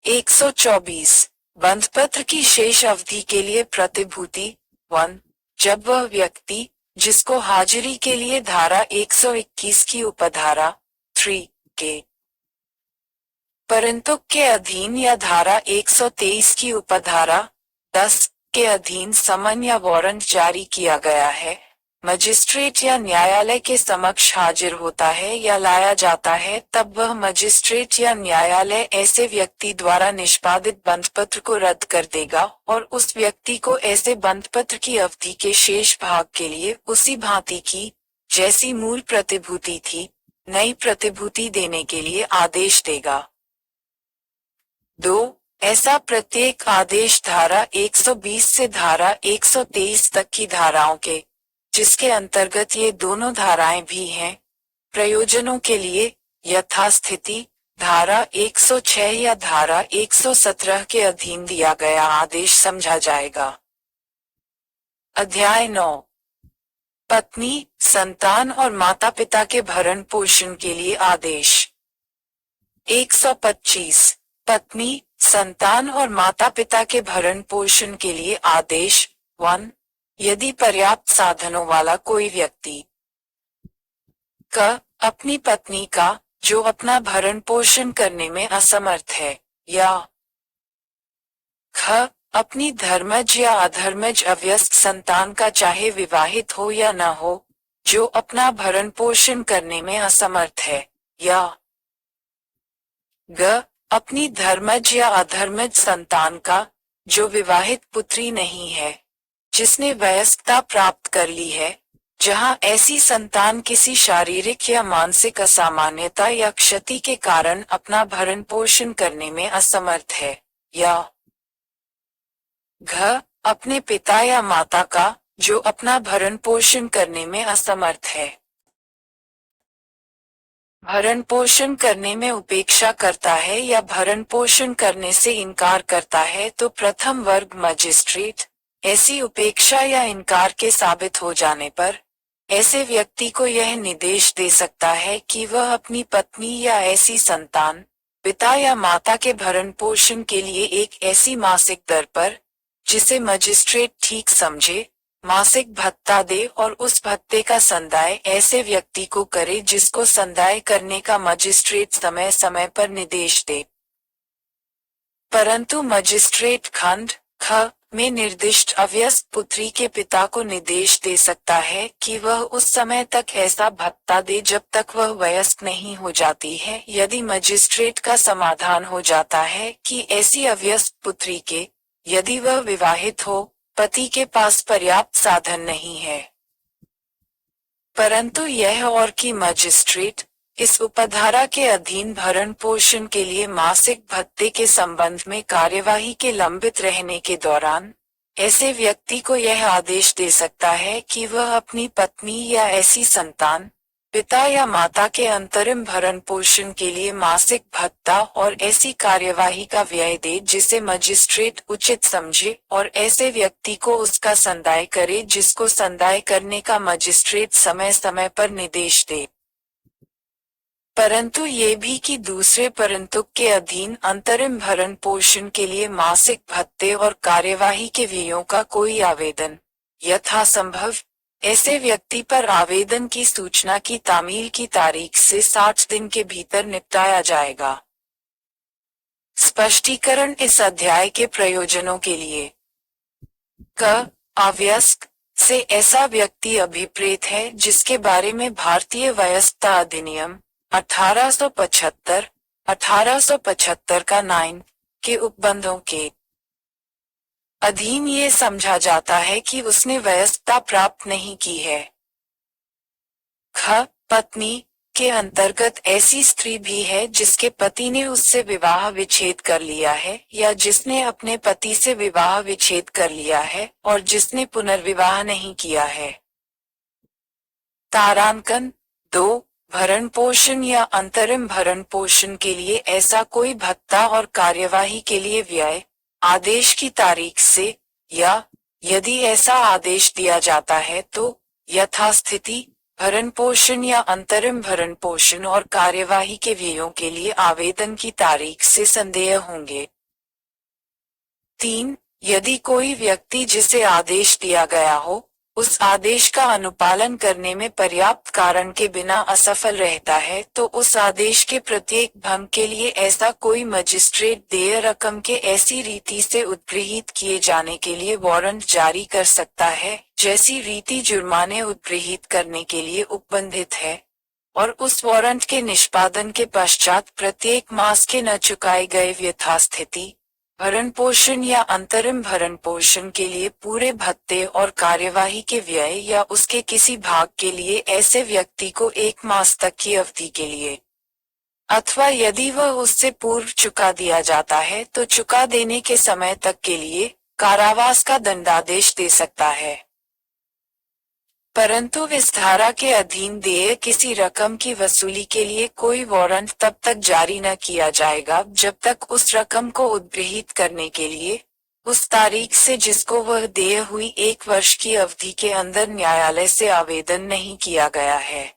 124. बंधपत्र की शेष अवधि के लिए प्रतिभूति 1 जब वह व्यक्ति जिसको हाजिरी के लिए धारा 121 की उपधारा 3 के परंतु के अधीन या धारा 123 की उपधारा 10 के अधीन समन या वारंट जारी किया गया है, मजिस्ट्रेट या न्यायालय के समक्ष हाजिर होता है या लाया जाता है, तब वह मजिस्ट्रेट या न्यायालय ऐसे व्यक्ति द्वारा निष्पादित बंधपत्र को रद्द कर देगा और उस व्यक्ति को ऐसे बंधपत्र की अवधि के शेष भाग के लिए उसी भांति की जैसी मूल प्रतिभूति थी, नई प्रतिभूति देने के लिए आदेश देगा। 2. ऐसा प्रत्येक आदेश धारा 120 से धारा 123 तक की धाराओं के, जिसके अंतर्गत ये दोनों धाराएं भी हैं, प्रयोजनों के लिए यथास्थिति धारा 106 या धारा 117 के अधीन दिया गया आदेश समझा जाएगा। अध्याय 9। पत्नी, संतान और माता पिता के भरण पोषण के लिए आदेश। 125। पत्नी, संतान और माता पिता के भरण पोषण के लिए आदेश। 1. यदि पर्याप्त साधनों वाला कोई व्यक्ति क. अपनी पत्नी का, जो अपना भरण पोषण करने में असमर्थ है, या ख. अपनी धर्मज या अधर्मज अव्यस्त संतान का, चाहे विवाहित हो या न हो, जो अपना भरण पोषण करने में असमर्थ है, या ग. अपनी धर्मज या अधर्मज संतान का, जो विवाहित पुत्री नहीं है, जिसने वयस्कता प्राप्त कर ली है, जहां ऐसी संतान किसी शारीरिक या मानसिक असामान्यता या क्षति के कारण अपना भरण पोषण करने में असमर्थ है, या घ. अपने पिता या माता का, जो अपना भरण पोषण करने में असमर्थ है। भरण पोषण करने में उपेक्षा करता है या भरण पोषण करने से इनकार करता है तो प्रथम वर्ग मजिस्ट्रेट ऐसी उपेक्षा या इनकार के साबित हो जाने पर ऐसे व्यक्ति को यह निर्देश दे सकता है कि वह अपनी पत्नी या ऐसी संतान, पिता या माता के भरण पोषण के लिए एक ऐसी मासिक दर पर, जिसे मजिस्ट्रेट ठीक समझे, मासिक भत्ता दे और उस भत्ते का संदाय ऐसे व्यक्ति को करे जिसको संदाय करने का मजिस्ट्रेट समय समय पर निर्देश दे। परंतु मजिस्ट्रेट खंड ख में निर्दिष्ट अव्यस्त पुत्री के पिता को निर्देश दे सकता है कि वह उस समय तक ऐसा भत्ता दे जब तक वह वयस्क नहीं हो जाती है, यदि मजिस्ट्रेट का समाधान हो जाता है कि ऐसी अव्यस्त पुत्री के, यदि वह विवाहित हो, पति के पास पर्याप्त साधन नहीं है। परंतु यह और कि मजिस्ट्रेट इस उपधारा के अधीन भरण पोषण के लिए मासिक भत्ते के संबंध में कार्यवाही के लंबित रहने के दौरान ऐसे व्यक्ति को यह आदेश दे सकता है कि वह अपनी पत्नी या ऐसी संतान, पिता या माता के अंतरिम भरण पोषण के लिए मासिक भत्ता और ऐसी कार्यवाही का व्यय दे जिसे मजिस्ट्रेट उचित समझे और ऐसे व्यक्ति को उसका संदाय करे जिसको संदाय करने का मजिस्ट्रेट समय समय पर निर्देश दे। परंतु ये भी कि दूसरे परंतु के अधीन अंतरिम भरण पोषण के लिए मासिक भत्ते और कार्यवाही के व्ययों का कोई आवेदन यथासंभव ऐसे व्यक्ति पर आवेदन की सूचना की तामील की तारीख से 60 दिन के भीतर निपटाया जाएगा। स्पष्टीकरण इस अध्याय के प्रयोजनों के लिए। क. अव्यस्क से ऐसा व्यक्ति अभिप्रेत है जिसके बारे में भारतीय वयस्कता अधिनियम 1875 का 9 के उपबंधों के अधीन ये समझा जाता है कि उसने वयस्कता प्राप्त नहीं की है। ख. पत्नी के अंतर्गत ऐसी स्त्री भी है जिसके पति ने उससे विवाह विच्छेद कर लिया है या जिसने अपने पति से विवाह विच्छेद कर लिया है और जिसने पुनर्विवाह नहीं किया है। तारांकन 2. भरण पोषण या अंतरिम भरण पोषण के लिए ऐसा कोई भत्ता और कार्यवाही के लिए व्यय आदेश की तारीख से या यदि ऐसा आदेश दिया जाता है तो यथास्थिति भरण पोषण या अंतरिम भरण पोषण और कार्यवाही के व्ययों के लिए आवेदन की तारीख से संदेय होंगे। 3. यदि कोई व्यक्ति जिसे आदेश दिया गया हो उस आदेश का अनुपालन करने में पर्याप्त कारण के बिना असफल रहता है तो उस आदेश के प्रत्येक भंग के लिए ऐसा कोई मजिस्ट्रेट देय रकम के ऐसी रीति से उत्प्रेरित किए जाने के लिए वारंट जारी कर सकता है जैसी रीति जुर्माने उत्प्रेरित करने के लिए उपबंधित है, और उस वारंट के निष्पादन के पश्चात प्रत्येक मास के न चुकाए गए यथास्थिति भरण पोषण या अंतरिम भरण पोषण के लिए पूरे भत्ते और कार्यवाही के व्यय या उसके किसी भाग के लिए ऐसे व्यक्ति को 1 मास तक की अवधि के लिए, अथवा यदि वह उससे पूर्व चुका दिया जाता है तो चुका देने के समय तक के लिए कारावास का दंडादेश दे सकता है। परंतु इस धारा के अधीन देय किसी रकम की वसूली के लिए कोई वारंट तब तक जारी न किया जाएगा जब तक उस रकम को उद्ग्रहित करने के लिए उस तारीख से जिसको वह देय हुई 1 वर्ष की अवधि के अंदर न्यायालय से आवेदन नहीं किया गया है।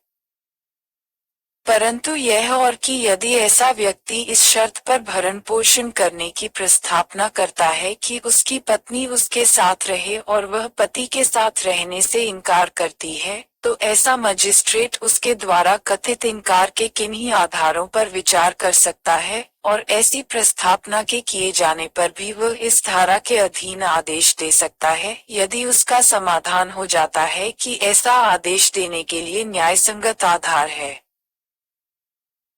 परंतु यह और कि यदि ऐसा व्यक्ति इस शर्त पर भरण पोषण करने की प्रस्तावना करता है कि उसकी पत्नी उसके साथ रहे और वह पति के साथ रहने से इनकार करती है, तो ऐसा मजिस्ट्रेट उसके द्वारा कथित इनकार के किन्हीं आधारों पर विचार कर सकता है और ऐसी प्रस्तावना के किए जाने पर भी वह इस धारा के अधीन आदेश दे सकता है यदि उसका समाधान हो जाता है कि ऐसा आदेश देने के लिए न्यायसंगत आधार है।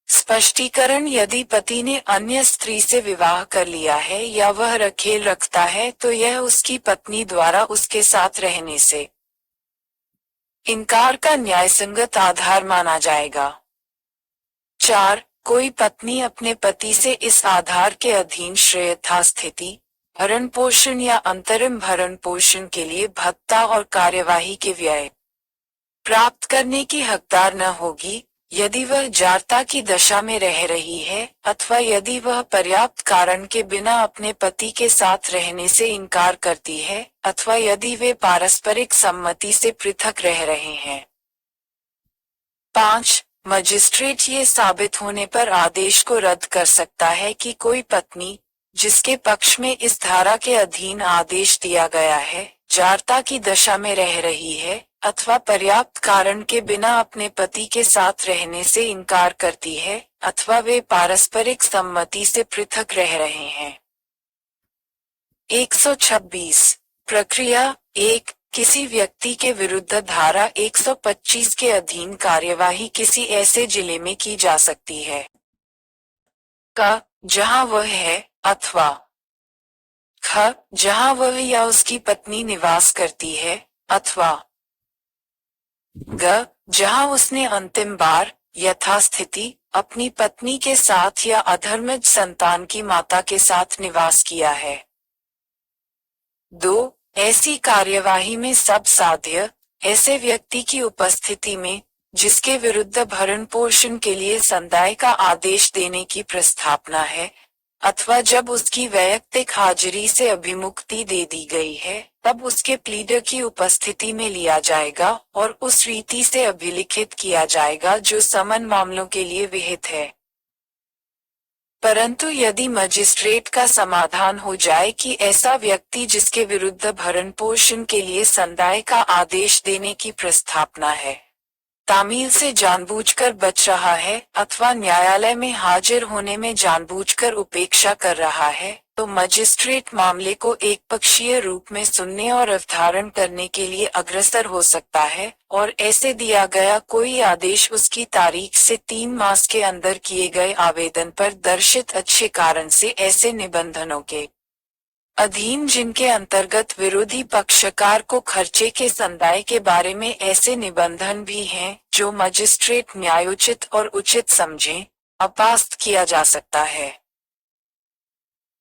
स्पष्टीकरण: यदि पति ने अन्य स्त्री से विवाह कर लिया है या वह रखेल रखता है तो यह उसकी पत्नी द्वारा उसके साथ रहने से इनकार का न्यायसंगत आधार माना जाएगा। 4. कोई पत्नी अपने पति से इस आधार के अधीन यथास्थिति भरण पोषण या अंतरिम भरण पोषण के लिए भत्ता और कार्यवाही के व्यय प्राप्त करने की हकदार न होगी यदि वह जारता की दशा में रह रही है अथवा यदि वह पर्याप्त कारण के बिना अपने पति के साथ रहने से इनकार करती है अथवा यदि वे पारस्परिक सम्मति से पृथक रह रहे हैं। 5. मजिस्ट्रेट ये साबित होने पर आदेश को रद्द कर सकता है कि कोई पत्नी जिसके पक्ष में इस धारा के अधीन आदेश दिया गया है जारता की दशा में रह रही है अथवा पर्याप्त कारण के बिना अपने पति के साथ रहने से इनकार करती है अथवा वे पारस्परिक सम्मति से पृथक रह रहे हैं। 126 प्रक्रिया 1. किसी व्यक्ति के विरुद्ध धारा 125 के अधीन कार्यवाही किसी ऐसे जिले में की जा सकती है क. जहां वह है अथवा ख. जहां वह या उसकी पत्नी निवास करती है अथवा ग. जहां उसने अंतिम बार यथास्थिति अपनी पत्नी के साथ या अधर्मज संतान की माता के साथ निवास किया है। 2. ऐसी कार्यवाही में सब साध्य ऐसे व्यक्ति की उपस्थिति में जिसके विरुद्ध भरण पोषण के लिए संदाय का आदेश देने की प्रस्तावना है अथवा जब उसकी वैयक्तिक हाजिरी से अभिमुक्ति दे दी गई है तब उसके प्लीडर की उपस्थिति में लिया जाएगा और उस रीति से अभिलिखित किया जाएगा जो समन मामलों के लिए विहित है। परंतु यदि मजिस्ट्रेट का समाधान हो जाए कि ऐसा व्यक्ति जिसके विरुद्ध भरण पोषण के लिए संदाय का आदेश देने की प्रस्तावना है तामील से जानबूझकर बच रहा है अथवा न्यायालय में हाजिर होने में जानबूझकर उपेक्षा कर रहा है तो मजिस्ट्रेट मामले को एक पक्षीय रूप में सुनने और अवधारण करने के लिए अग्रसर हो सकता है और ऐसे दिया गया कोई आदेश उसकी तारीख से 3 मास के अंदर किए गए आवेदन पर दर्शित अच्छे कारण से ऐसे निबंधनों के अधीन जिनके अंतर्गत विरोधी पक्षकार को खर्चे के संदाय के बारे में ऐसे निबंधन भी हैं जो मजिस्ट्रेट न्यायोचित और उचित समझे अपास्त किया जा सकता है।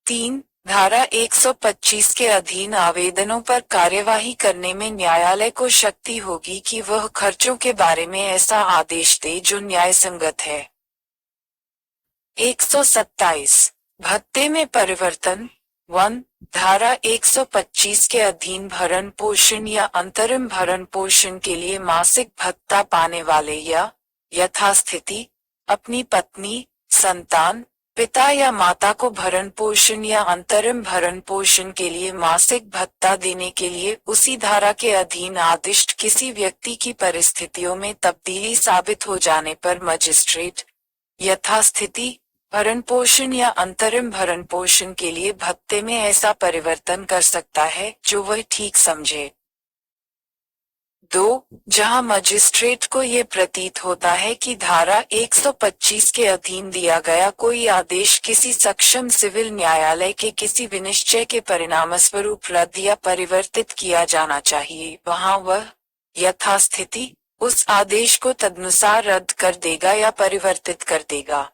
3. धारा 125 के अधीन आवेदनों पर कार्यवाही करने में न्यायालय को शक्ति होगी कि वह खर्चों के बारे में ऐसा आदेश दे जो न्यायसंगत है। 127 भत्ते में परिवर्तन 1. धारा 125 के अधीन भरण पोषण या अंतरिम भरण पोषण के लिए मासिक भत्ता पाने वाले या यथास्थिति अपनी पत्नी, संतान, पिता या माता को भरण पोषण या अंतरिम भरण पोषण के लिए मासिक भत्ता देने के लिए उसी धारा के अधीन आदिष्ट किसी व्यक्ति की परिस्थितियों में तब्दीली साबित हो जाने पर मजिस्ट्रेट यथास्थिति भरण पोषण या अंतरिम भरण पोषण के लिए भत्ते में ऐसा परिवर्तन कर सकता है जो वह ठीक समझे। 2. जहां मजिस्ट्रेट को ये प्रतीत होता है कि धारा 125 के अधीन दिया गया कोई आदेश किसी सक्षम सिविल न्यायालय के किसी विनिश्चय के परिणामस्वरूप रद्द या परिवर्तित किया जाना चाहिए, वहां वह यथास्थिति उस आदेश को तदनुसार रद्द कर देगा या परिवर्तित कर देगा।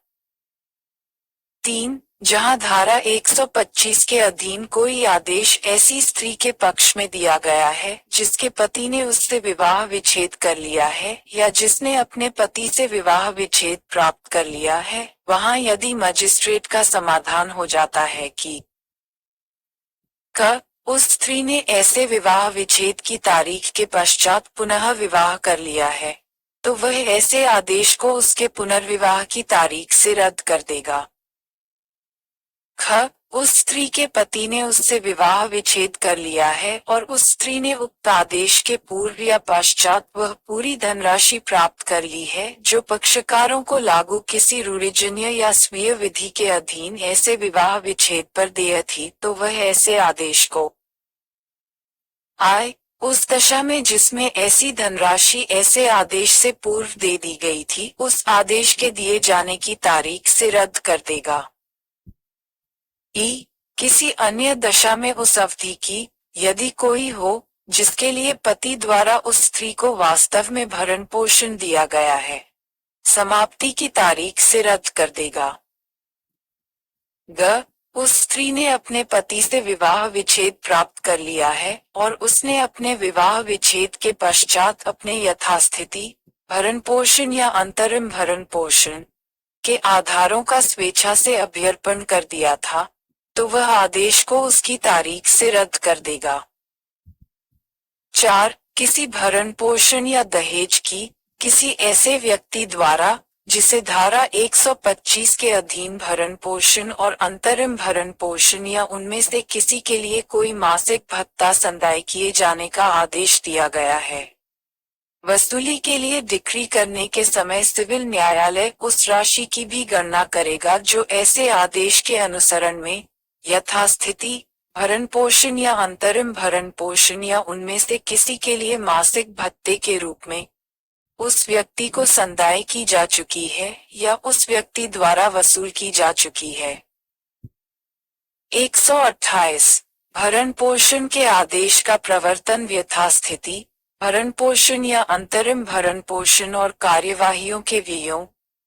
3. जहां धारा 125 के अधीन कोई आदेश ऐसी स्त्री के पक्ष में दिया गया है जिसके पति ने उससे विवाह विच्छेद कर लिया है या जिसने अपने पति से विवाह विच्छेद प्राप्त कर लिया है, वहां यदि मजिस्ट्रेट का समाधान हो जाता है कि उस स्त्री ने ऐसे विवाह विच्छेद की तारीख के पश्चात पुनः विवाह कर लिया है, तो वह ऐसे आदेश को उसके पुनर्विवाह की तारीख से रद्द कर देगा। उस स्त्री के पति ने उससे विवाह विच्छेद कर लिया है और उस स्त्री ने उक्त आदेश के पूर्व या पश्चात वह पूरी धनराशि प्राप्त कर ली है जो पक्षकारों को लागू किसी रूढ़िजन्य या स्वीय विधि के अधीन ऐसे विवाह विच्छेद पर देय थी, तो वह ऐसे आदेश को उस दशा में जिसमें ऐसी धनराशि ऐसे आदेश से पूर्व दे दी गई थी, उस आदेश के दिए जाने की तारीख से रद्द कर देगा। किसी अन्य दशा में उस अवधि की, यदि कोई हो जिसके लिए पति द्वारा उस स्त्री को वास्तव में भरण पोषण दिया गया है, समाप्ति की तारीख से रद्द कर देगा। उस स्त्री ने अपने पति से विवाह विच्छेद प्राप्त कर लिया है और उसने अपने विवाह विच्छेद के पश्चात अपने यथास्थिति भरण पोषण या अंतरिम भरण पोषण के आधारों का स्वेच्छा से अभ्यर्पण कर दिया था, तो वह आदेश को उसकी तारीख से रद्द कर देगा। 4. किसी भरण पोषण या दहेज की किसी ऐसे व्यक्ति द्वारा जिसे धारा 125 के अधीन भरण पोषण और अंतरिम भरण पोषण या उनमें से किसी के लिए कोई मासिक भत्ता संदाय किए जाने का आदेश दिया गया है, वसूली के लिए डिक्री करने के समय सिविल न्यायालय उस राशि की भी गणना करेगा जो ऐसे आदेश के अनुसरण में यथास्थिति भरण पोषण या अंतरिम भरण पोषण या उनमें से किसी के लिए मासिक भत्ते के रूप में उस व्यक्ति को संदाय की जा चुकी है या उस व्यक्ति द्वारा वसूल की जा चुकी है। 128. भरण पोषण के आदेश का प्रवर्तन यथास्थिति भरण पोषण या अंतरिम भरण पोषण और कार्यवाहियों के व्ययों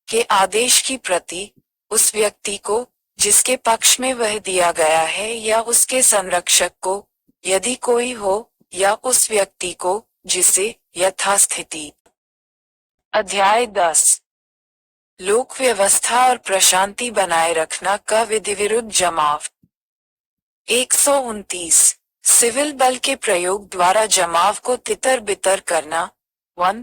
के आदेश की प्रति उस व्यक्ति को जिसके पक्ष में वह दिया गया है या उसके संरक्षक को यदि कोई हो या उस व्यक्ति को जिसे यथास्थिति। अध्याय 10. लोक व्यवस्था और प्रशांति बनाए रखना का विधिविरुद्ध जमाव। 129. सिविल बल के प्रयोग द्वारा जमाव को तितर बितर करना। 1.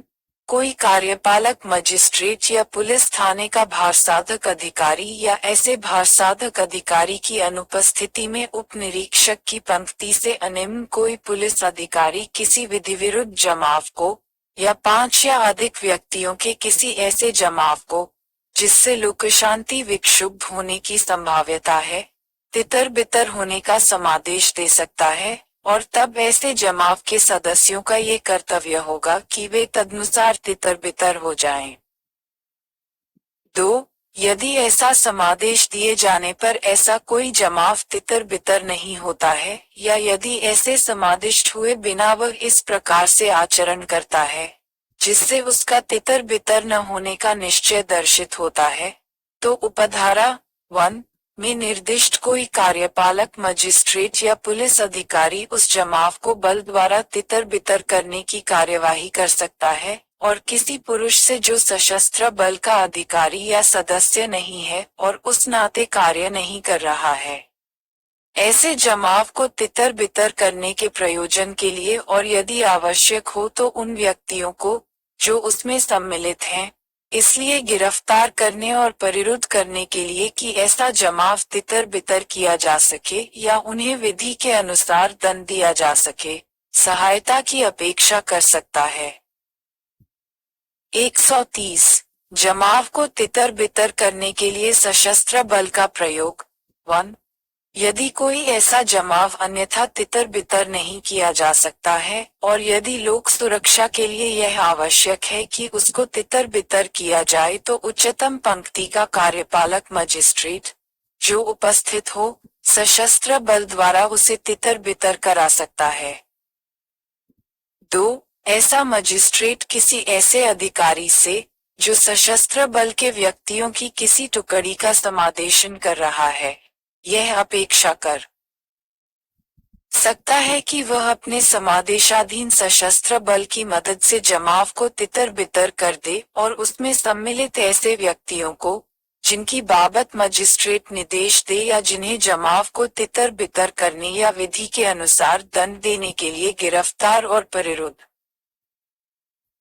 कोई कार्यपालक मजिस्ट्रेट या पुलिस थाने का भारसाधक अधिकारी या ऐसे भारसाधक अधिकारी की अनुपस्थिति में उप निरीक्षक की पंक्ति से अनिम्न कोई पुलिस अधिकारी किसी विधिविरुद्ध जमाव को या 5 या अधिक व्यक्तियों के किसी ऐसे जमाव को जिससे लोक शांति विक्षुब्ध होने की संभाव्यता है, तितर बितर होने का समादेश दे सकता है और तब ऐसे जमाव के सदस्यों का ये कर्तव्य होगा कि वे तदनुसार तितर बितर हो जाएं। 2. यदि ऐसा समादेश दिए जाने पर ऐसा कोई जमाव तितर बितर नहीं होता है या यदि ऐसे समादिष्ट हुए बिना वह इस प्रकार से आचरण करता है जिससे उसका तितर बितर न होने का निश्चय दर्शित होता है, तो उपधारा 1 में निर्दिष्ट कोई कार्यपालक मजिस्ट्रेट या पुलिस अधिकारी उस जमाव को बल द्वारा तितर बितर करने की कार्यवाही कर सकता है और किसी पुरुष से जो सशस्त्र बल का अधिकारी या सदस्य नहीं है और उस नाते कार्य नहीं कर रहा है, ऐसे जमाव को तितर बितर करने के प्रयोजन के लिए और यदि आवश्यक हो तो उन व्यक्तियों को जो उसमें सम्मिलित हैं इसलिए गिरफ्तार करने और परिरुद्ध करने के लिए कि ऐसा जमाव तितर बितर किया जा सके या उन्हें विधि के अनुसार दंड दिया जा सके, सहायता की अपेक्षा कर सकता है। 130 जमाव को तितर बितर करने के लिए सशस्त्र बल का प्रयोग। 1 यदि कोई ऐसा जमाव अन्यथा तितर बितर नहीं किया जा सकता है और यदि लोक सुरक्षा के लिए यह आवश्यक है कि उसको तितर बितर किया जाए तो उच्चतम पंक्ति का कार्यपालक मजिस्ट्रेट जो उपस्थित हो सशस्त्र बल द्वारा उसे तितर बितर करा सकता है। 2 ऐसा मजिस्ट्रेट किसी ऐसे अधिकारी से जो सशस्त्र बल के व्यक्तियों की किसी टुकड़ी का समादेशन कर रहा है यह अपेक्षा कर सकता है कि वह अपने समादेशाधीन सशस्त्र बल की मदद से जमाव को तितर बितर कर दे और उसमें सम्मिलित ऐसे व्यक्तियों को जिनकी बाबत मजिस्ट्रेट निर्देश दे या जिन्हें जमाव को तितर बितर करने या विधि के अनुसार दंड देने के लिए गिरफ्तार और परिरुद्ध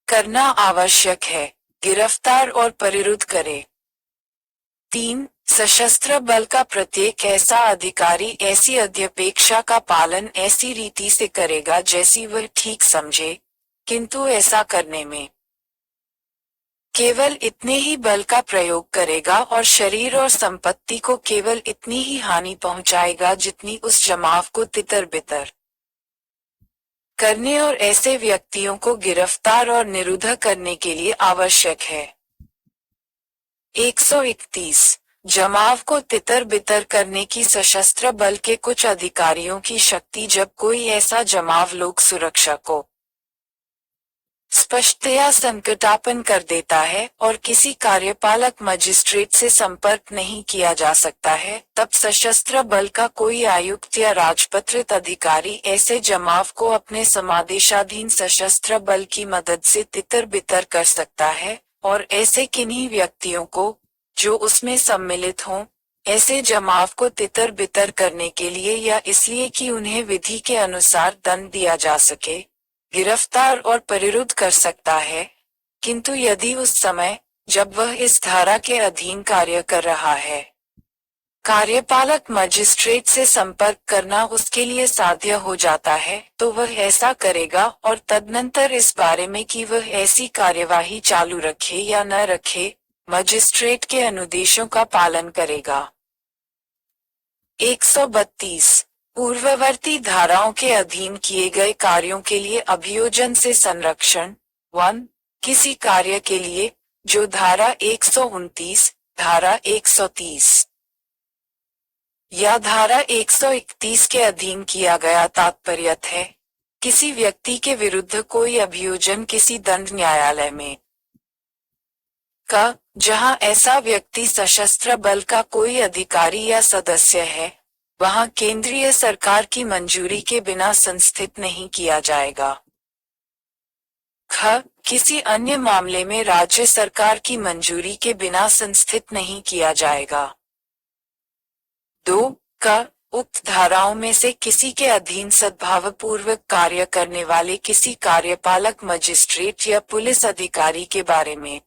करना आवश्यक है, गिरफ्तार और परिरुद्ध करे। 3 सशस्त्र बल का प्रत्येक ऐसा अधिकारी ऐसी अध्यपेक्षा का पालन ऐसी रीति से करेगा जैसी वह ठीक समझे, किंतु ऐसा करने में केवल इतने ही बल का प्रयोग करेगा और शरीर और संपत्ति को केवल इतनी ही हानि पहुंचाएगा जितनी उस जमाव को तितर बितर करने और ऐसे व्यक्तियों को गिरफ्तार और निरुद्ध करने के लिए आवश्यक है। 131 जमाव को तितर बितर करने की सशस्त्र बल के कुछ अधिकारियों की शक्ति जब कोई ऐसा जमाव लोक सुरक्षा को स्पष्टतया संकटापन्न कर देता है और किसी कार्यपालक मजिस्ट्रेट से संपर्क नहीं किया जा सकता है तब सशस्त्र बल का कोई आयुक्त या राजपत्रित अधिकारी ऐसे जमाव को अपने समादेशाधीन सशस्त्र बल की मदद से तितर बितर कर सकता है और ऐसे किन्हीं व्यक्तियों को जो उसमें सम्मिलित हों ऐसे जमाव को तितर बितर करने के लिए या इसलिए कि उन्हें विधि के अनुसार दंड दिया जा सके गिरफ्तार और परिरुद्ध कर सकता है, किंतु यदि उस समय जब वह इस धारा के अधीन कार्य कर रहा है कार्यपालक मजिस्ट्रेट से संपर्क करना उसके लिए साध्य हो जाता है तो वह ऐसा करेगा और तदनंतर इस बारे में कि वह ऐसी कार्यवाही चालू रखे या न रखे मजिस्ट्रेट के अनुदेशों का पालन करेगा। 132 पूर्ववर्ती धाराओं के अधीन किए गए कार्यों के लिए अभियोजन से संरक्षण। 1 किसी कार्य के लिए जो धारा 129, धारा 130 या धारा 131 के अधीन किया गया तात्पर्यत है किसी व्यक्ति के विरुद्ध कोई अभियोजन किसी दंड न्यायालय में का जहां ऐसा व्यक्ति सशस्त्र बल का कोई अधिकारी या सदस्य है वहां केंद्रीय सरकार की मंजूरी के बिना संस्थित नहीं किया जाएगा। ख किसी अन्य मामले में राज्य सरकार की मंजूरी के बिना संस्थित नहीं किया जाएगा। 2 क उक्त धाराओं में से किसी के अधीन सद्भावपूर्वक कार्य करने वाले किसी कार्यपालक मजिस्ट्रेट या पुलिस अधिकारी के बारे में।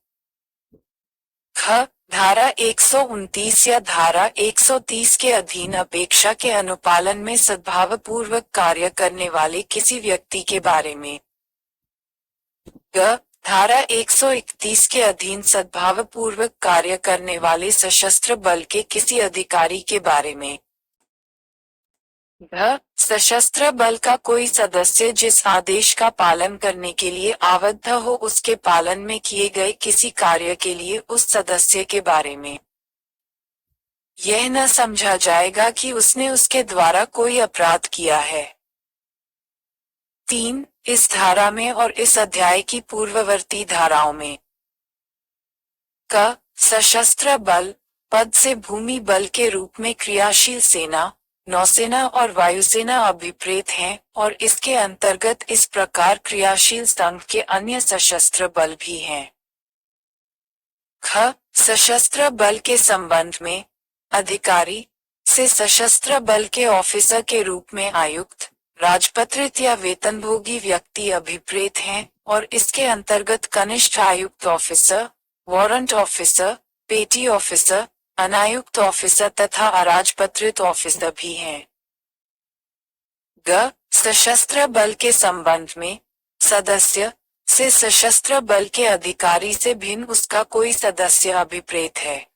ख धारा 129 या धारा 130 के अधीन अपेक्षा के अनुपालन में सद्भावपूर्वक कार्य करने वाले किसी व्यक्ति के बारे में। ग धारा 131 के अधीन सद्भावपूर्वक कार्य करने वाले सशस्त्र बल के किसी अधिकारी के बारे में। घ सशस्त्र बल का कोई सदस्य जिस आदेश का पालन करने के लिए आबद्ध हो उसके पालन में किए गए किसी कार्य के लिए उस सदस्य के बारे में यह न समझा जाएगा कि उसने उसके द्वारा कोई अपराध किया है। 3 इस धारा में और इस अध्याय की पूर्ववर्ती धाराओं में क सशस्त्र बल पद से भूमि बल के रूप में क्रियाशील सेना, नौसेना और वायुसेना अभिप्रेत हैं और इसके अंतर्गत इस प्रकार क्रियाशील संघ के अन्य सशस्त्र बल भी हैं। ख सशस्त्र बल के संबंध में अधिकारी से सशस्त्र बल के ऑफिसर के रूप में आयुक्त, राजपत्रित या वेतनभोगी व्यक्ति अभिप्रेत हैं और इसके अंतर्गत कनिष्ठ आयुक्त ऑफिसर, वारंट ऑफिसर, पेटी ऑफिसर, अनायुक्त ऑफिसर तथा अराजपत्रित ऑफिसर भी हैं। ग. सशस्त्र बल के संबंध में, सदस्य से सशस्त्र बल के अधिकारी से भिन्न उसका कोई सदस्य अभिप्रेत है।